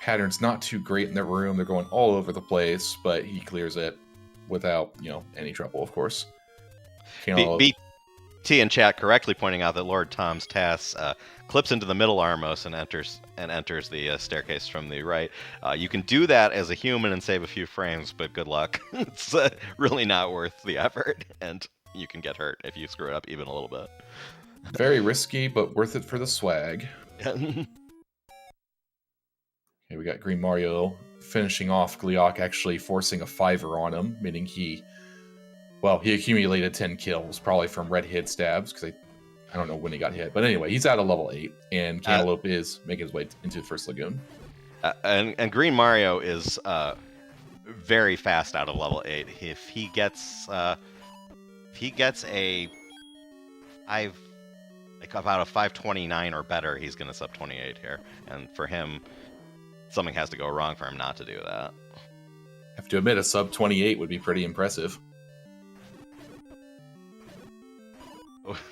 Pattern's not too great in their room, they're going all over the place, but he clears it without, any trouble, of course. BT in chat correctly pointing out that Lord Tom's Tass clips into the middle Armos and enters the staircase from the right. You can do that as a human and save a few frames, but good luck. It's really not worth the effort, and you can get hurt if you screw it up even a little bit. Very risky, but worth it for the swag. Okay, we got GreenMario finishing off Gleeok, actually forcing a 5er on him, meaning he Well, he accumulated 10 kills, probably from red hit stabs, because I don't know when he got hit. But anyway, he's at a level 8, and Cantaloupe is making his way into the first lagoon. And GreenMario is very fast out of level 8. If he gets about a 529 or better, he's going to sub 28 here. And for him, something has to go wrong for him not to do that. I have to admit, a sub 28 would be pretty impressive.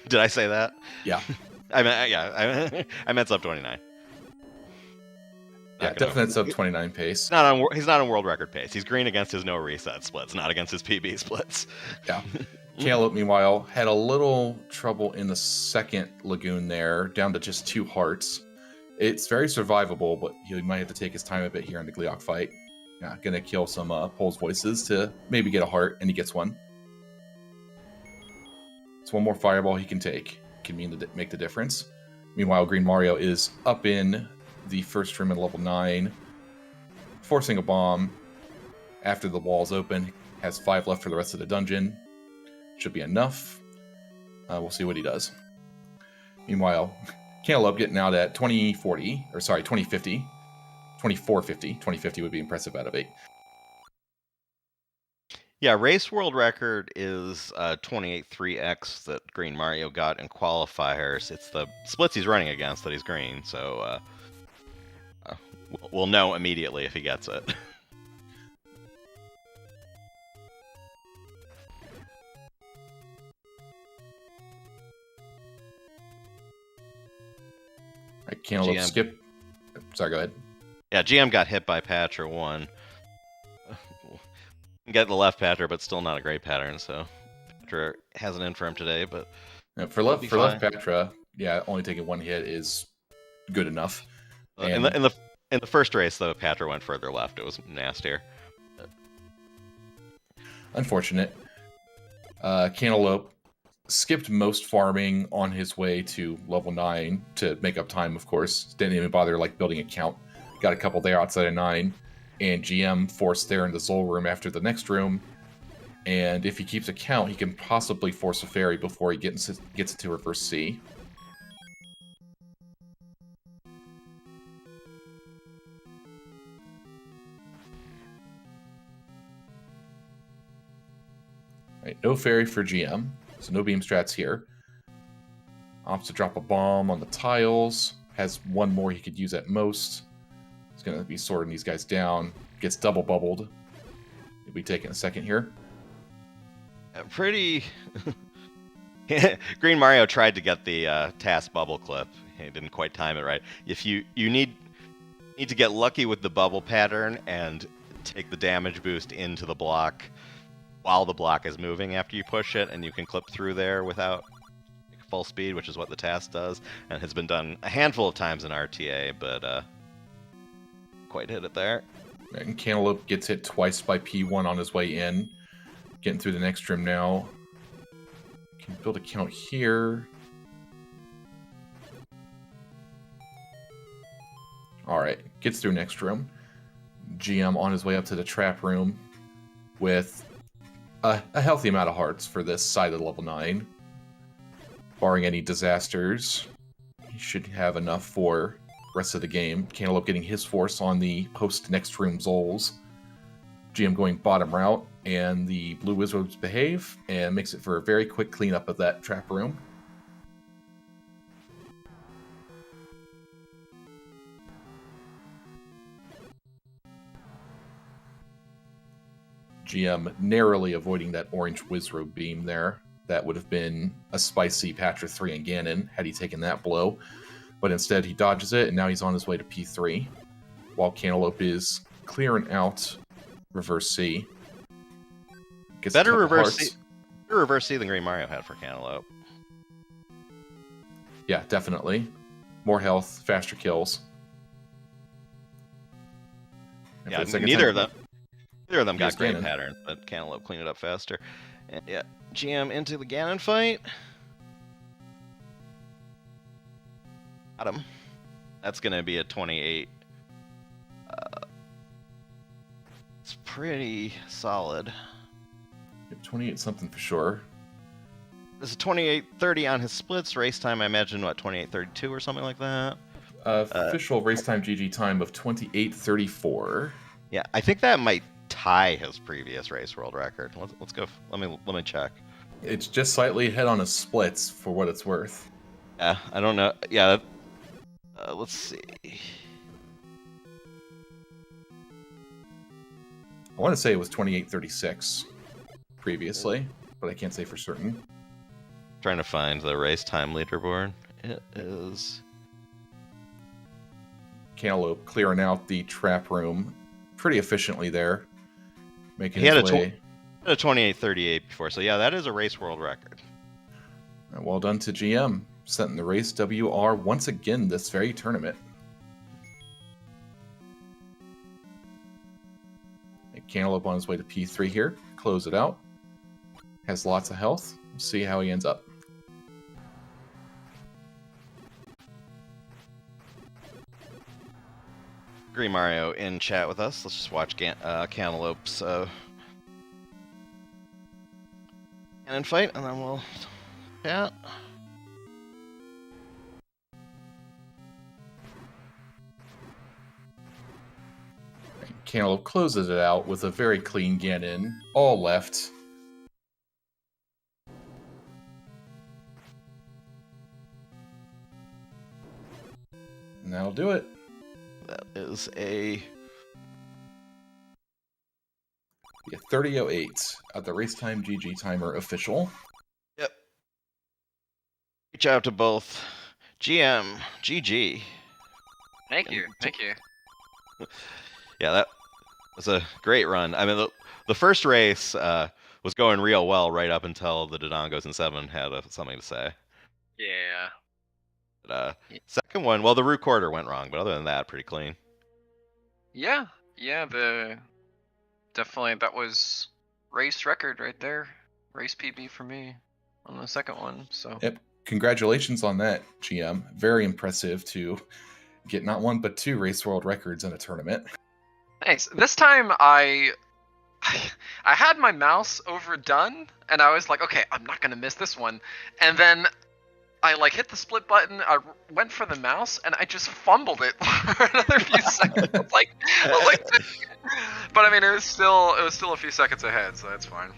Did I say that? Yeah. I meant sub 29. Yeah, definite sub 29 pace. He's not on world record pace. He's green against his no reset splits, not against his PB splits. Yeah. Cantaloupe, meanwhile, had a little trouble in the second lagoon there, down to just 2 hearts. It's very survivable, but he might have to take his time a bit here in the Gleeok fight. Yeah, gonna kill some Pole's voices to maybe get a heart, and he gets one. It's one more fireball he can take. Can make the difference. Meanwhile, GreenMario is up in the first room at level 9, forcing a bomb after the wall's open. Has 5 left for the rest of the dungeon. Should be enough. We'll see what he does. Meanwhile, Cantaloupe getting out at 2040, or sorry, 2050. 2450. 2050 would be impressive out of 8. Yeah, race world record is 28.3x that GreenMario got in qualifiers. It's the splits he's running against that he's green, so we'll know immediately if he gets it. Right, Cantaloupe skip. Sorry, go ahead. Yeah, GM got hit by Patra 1. Get the left Patra, but still not a great pattern, so Patra has an in for him today, but yeah, for left Patra, yeah, only taking 1 hit is good enough. In the first race, though, Patra went further left. It was nastier. Unfortunate. Cantaloupe skipped most farming on his way to level 9 to make up time, of course. Didn't even bother building a count. Got a couple there outside of 9. And GM forced there in the Zol room after the next room. And if he keeps a count, he can possibly force a fairy before he gets into reverse C. Right, no fairy for GM, so no beam strats here. Opts to drop a bomb on the tiles. Has 1 more he could use at most. He's going to be sorting these guys down. Gets double bubbled. He'll be taking a second here. Pretty... GreenMario tried to get the task bubble clip. He didn't quite time it right. If you need to get lucky with the bubble pattern and take the damage boost into the block while the block is moving after you push it, and you can clip through there without full speed, which is what the task does, and has been done a handful of times in RTA, but quite hit it there. And Cantaloupe gets hit twice by P1 on his way in. Getting through the next room now. Can build a count here. Alright, gets through next room. GM on his way up to the trap room with a healthy amount of hearts for this side of level 9. Barring any disasters, he should have enough for rest of the game. Cantaloupe getting his force on the post next room Zols. GM going bottom route, and the blue wizards behave and makes it for a very quick cleanup of that trap room. GM narrowly avoiding that orange wizard beam there. That would have been a spicy Patra 3 and Ganon had he taken that blow. But instead he dodges it, and now he's on his way to P3. While Cantaloupe is clearing out reverse C. Gets better reverse C than GreenMario had for Cantaloupe. Yeah, definitely. More health, faster kills. And yeah, neither of them got great patterns, but Cantaloupe cleaned it up faster. And yeah, GM into the Ganon fight. Got him. That's going to be a 28. It's pretty solid. 28 something for sure. This is 28:30 on his splits. Race time, I imagine, what, 28:32 or something like that? Official race time GG time of 28:34. Yeah, I think that might tie his previous race world record. Let's go. Let me check. It's just slightly ahead on his splits for what it's worth. Yeah, I don't know. Yeah, let's see. I want to say it was 28:36 previously, but I can't say for certain. Trying to find the race time leaderboard. It is Cantaloupe clearing out the trap room pretty efficiently there, making he had his way. a 28:38 before, so yeah, that is a race world record. Well done to GM, setting the race WR once again this very tournament. Cantaloupe on his way to P3 here. Close it out. Has lots of health. We'll see how he ends up. GreenMario in chat with us. Let's just watch Cantaloupe's cannon fight, and then we'll chat. Cantaloupe closes it out with a very clean Ganon, all left. And that'll do it. That is a 30:08 at the race time GG timer official. Yep. Reach out to both GM, GG. Thank you. Yeah, that was a great run. I mean, the first race was going real well right up until the Dodongos in 7 had something to say. Yeah. But, second one, well, the root quarter went wrong, but other than that, pretty clean. Yeah. Definitely that was race record right there. Race PB for me on the second one. So. Yep. Congratulations on that, GM. Very impressive to get not one but 2 race world records in a tournament. Thanks. This time I had my mouse overdone, and I was like, okay, I'm not gonna miss this one. And then I hit the split button. I went for the mouse, and I just fumbled it for another few seconds. I was like, but I mean, it was still a few seconds ahead, so that's fine.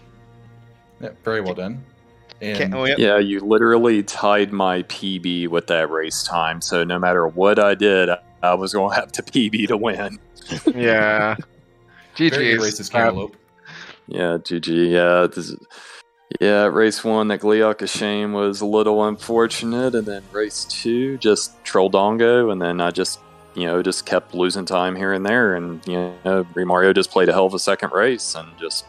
Yeah, very well done. And yeah, you literally tied my PB with that race time, so no matter what I did, I was going to have to PB to win. Yeah. very good races, Cantaloupe. Yeah, GG. Yeah, race 1, that Gliok Shame was a little unfortunate, and then race 2, just Trolldongo, and then I just kept losing time here and there, and GreenMario just played a hell of a second race and just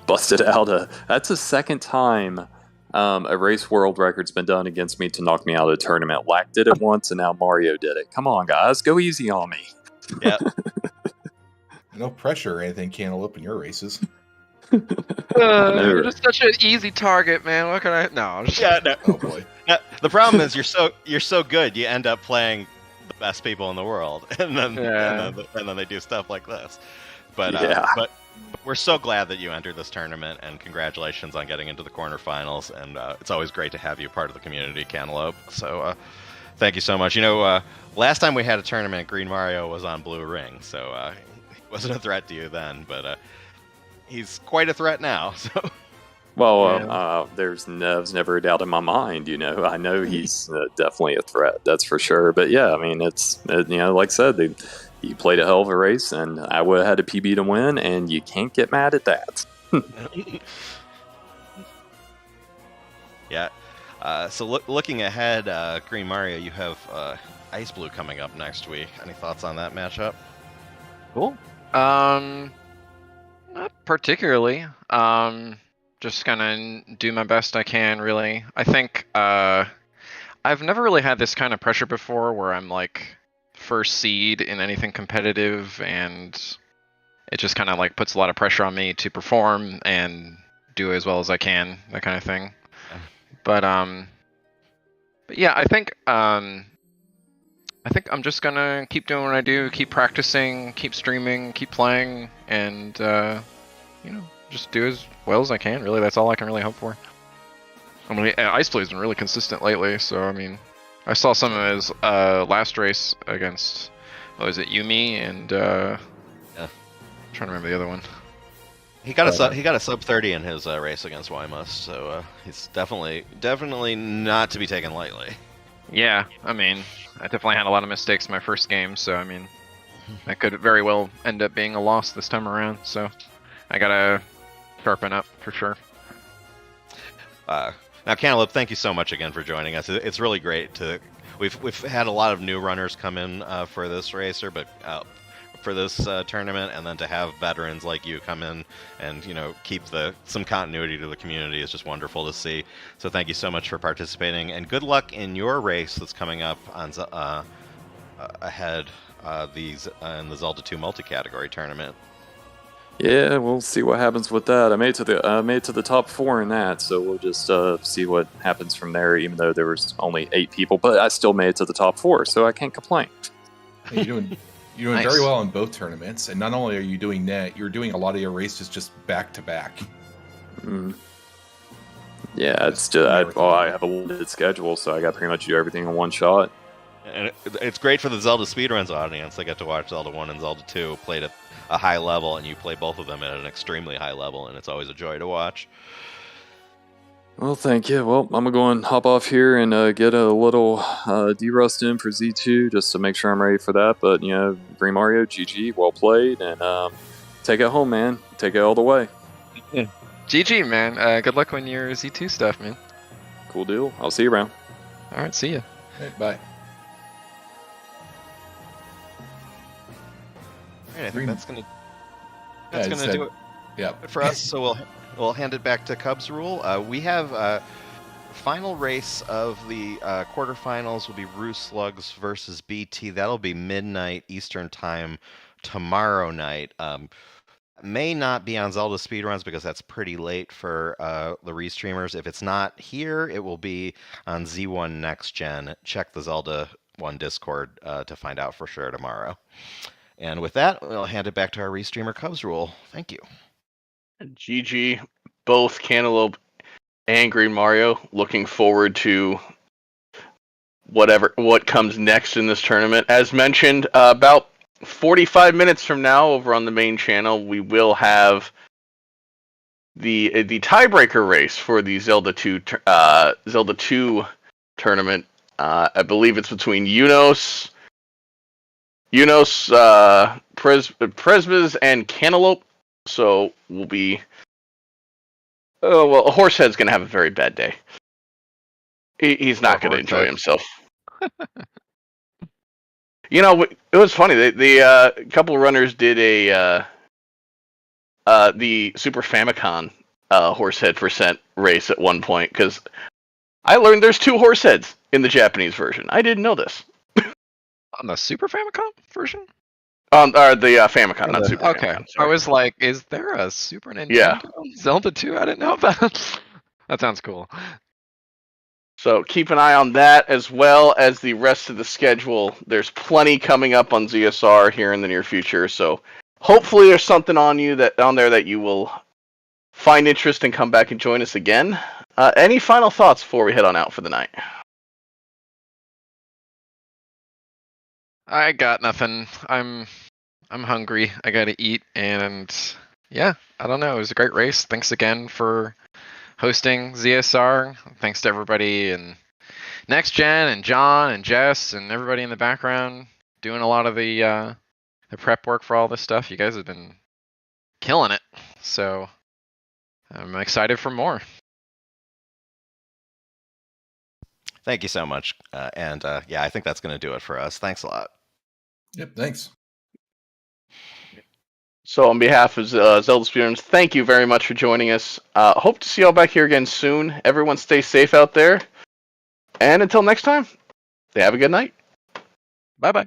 busted out that's the second time a race world record's been done against me to knock me out of the tournament. Lack did it once, and now Mario did it. Come on, guys, go easy on me. Yeah. No pressure or anything, Cantaloupe, in your races. You're just such an easy target, man. What can I? No. Yeah. No. Oh boy. Yeah, the problem is you're so good, you end up playing the best people in the world, and then they do stuff like this. But but we're so glad that you entered this tournament, and congratulations on getting into the quarterfinals. And it's always great to have you part of the community, Cantaloupe. So thank you so much. Last time we had a tournament, GreenMario was on Blue Ring, so he wasn't a threat to you then, but he's quite a threat now. So. Well, there's never a doubt in my mind. I know he's definitely a threat. That's for sure. But yeah, I mean, it's like I said, you played a hell of a race, and I would have had a PB to win, and you can't get mad at that. Yeah. So looking ahead, GreenMario, you have Ice Blue coming up next week. Any thoughts on that matchup? Cool. Not particularly. Just gonna do my best I can, really. I think I've never really had this kind of pressure before, where I'm first seed in anything competitive, and it just kind of puts a lot of pressure on me to perform and do as well as I can, that kind of thing. But yeah, I think I'm just gonna keep doing what I do, keep practicing, keep streaming, keep playing, and just do as well as I can. Really, that's all I can really hope for. I mean, Iceplay's been really consistent lately, so I mean, I saw some of his last race against, what was it, Yumi and I'm trying to remember the other one. He got a sub 30 in his race against Wymus, so he's definitely not to be taken lightly. Yeah, I mean, I definitely had a lot of mistakes in my first game, so I mean, that could very well end up being a loss this time around. So I gotta sharpen up for sure. Now, Cantaloupe, thank you so much again for joining us. It's really great to. We've had a lot of new runners come in for this racer, but for this tournament, and then to have veterans like you come in and keep some continuity to the community is just wonderful to see. So thank you so much for participating, and good luck in your race that's coming up on ahead in the Zelda 2 multi-category tournament. Yeah, we'll see what happens with that. I made it to the top 4 in that, so we'll just see what happens from there. Even though there was only 8 people, but I still made it to the top 4, so I can't complain. Hey, you're doing Nice. very well in both tournaments, and not only are you doing that, you're doing a lot of your races just back to back. Yeah, it's just I have a limited schedule, so I got pretty much do everything in one shot. And it's great for the Zelda Speedruns audience. They get to watch Zelda 1 and Zelda 2 played at a high level, and you play both of them at an extremely high level, and it's always a joy to watch. Well, thank you. Well, I'm gonna go and hop off here and get a little de-rust in for Z2 just to make sure I'm ready for that. But GreenMario, GG, well played, and take it home, man. Take it all the way. Yeah. GG, man. Good luck on your Z2 stuff, man. Cool deal. I'll see you around. All right, see ya. Hey, bye. All right, I think that's gonna do it. Yeah. For us, so we'll hand it back to Cubs Rule. We have final race of the quarterfinals will be Roo Slugs versus BT. That'll be midnight Eastern time tomorrow night. May not be on Zelda Speedruns because that's pretty late for the restreamers. If it's not here, it will be on Z1 Next Gen. Check the Zelda 1 Discord to find out for sure tomorrow. And with that, we'll hand it back to our restreamer Cubs Rule. Thank you. GG, both Cantaloupe and GreenMario. Looking forward to what comes next in this tournament. As mentioned, about 45 minutes from now, over on the main channel, we will have the tiebreaker race for the Zelda 2 tournament. I believe it's between Yunos, Presbys, and Cantaloupe. So we'll be. Oh well, Horsehead's gonna have a very bad day. He's not gonna enjoy himself. It was funny. The couple of runners did the Super Famicom Horsehead percent race at one point because I learned there's 2 Horseheads in the Japanese version. I didn't know this. On the Super Famicom version? On the Famicom, not Super Okay. Famicom. I was like, is there a Super Nintendo Yeah. Zelda 2? I didn't know about. That sounds cool. So keep an eye on that as well as the rest of the schedule. There's plenty coming up on ZSR here in the near future. So hopefully there's something on there that you will find interest and come back and join us again. Any final thoughts before we head on out for the night? I got nothing. I'm hungry. I gotta eat, and yeah, I don't know. It was a great race. Thanks again for hosting ZSR. Thanks to everybody and Next Gen and John and Jess and everybody in the background doing a lot of the prep work for all this stuff. You guys have been killing it. So I'm excited for more. Thank you so much. And I think that's going to do it for us. Thanks a lot. Yep, thanks. So on behalf of ZeldaSpeedRuns, thank you very much for joining us. Hope to see y'all back here again soon. Everyone stay safe out there. And until next time, have a good night. Bye-bye.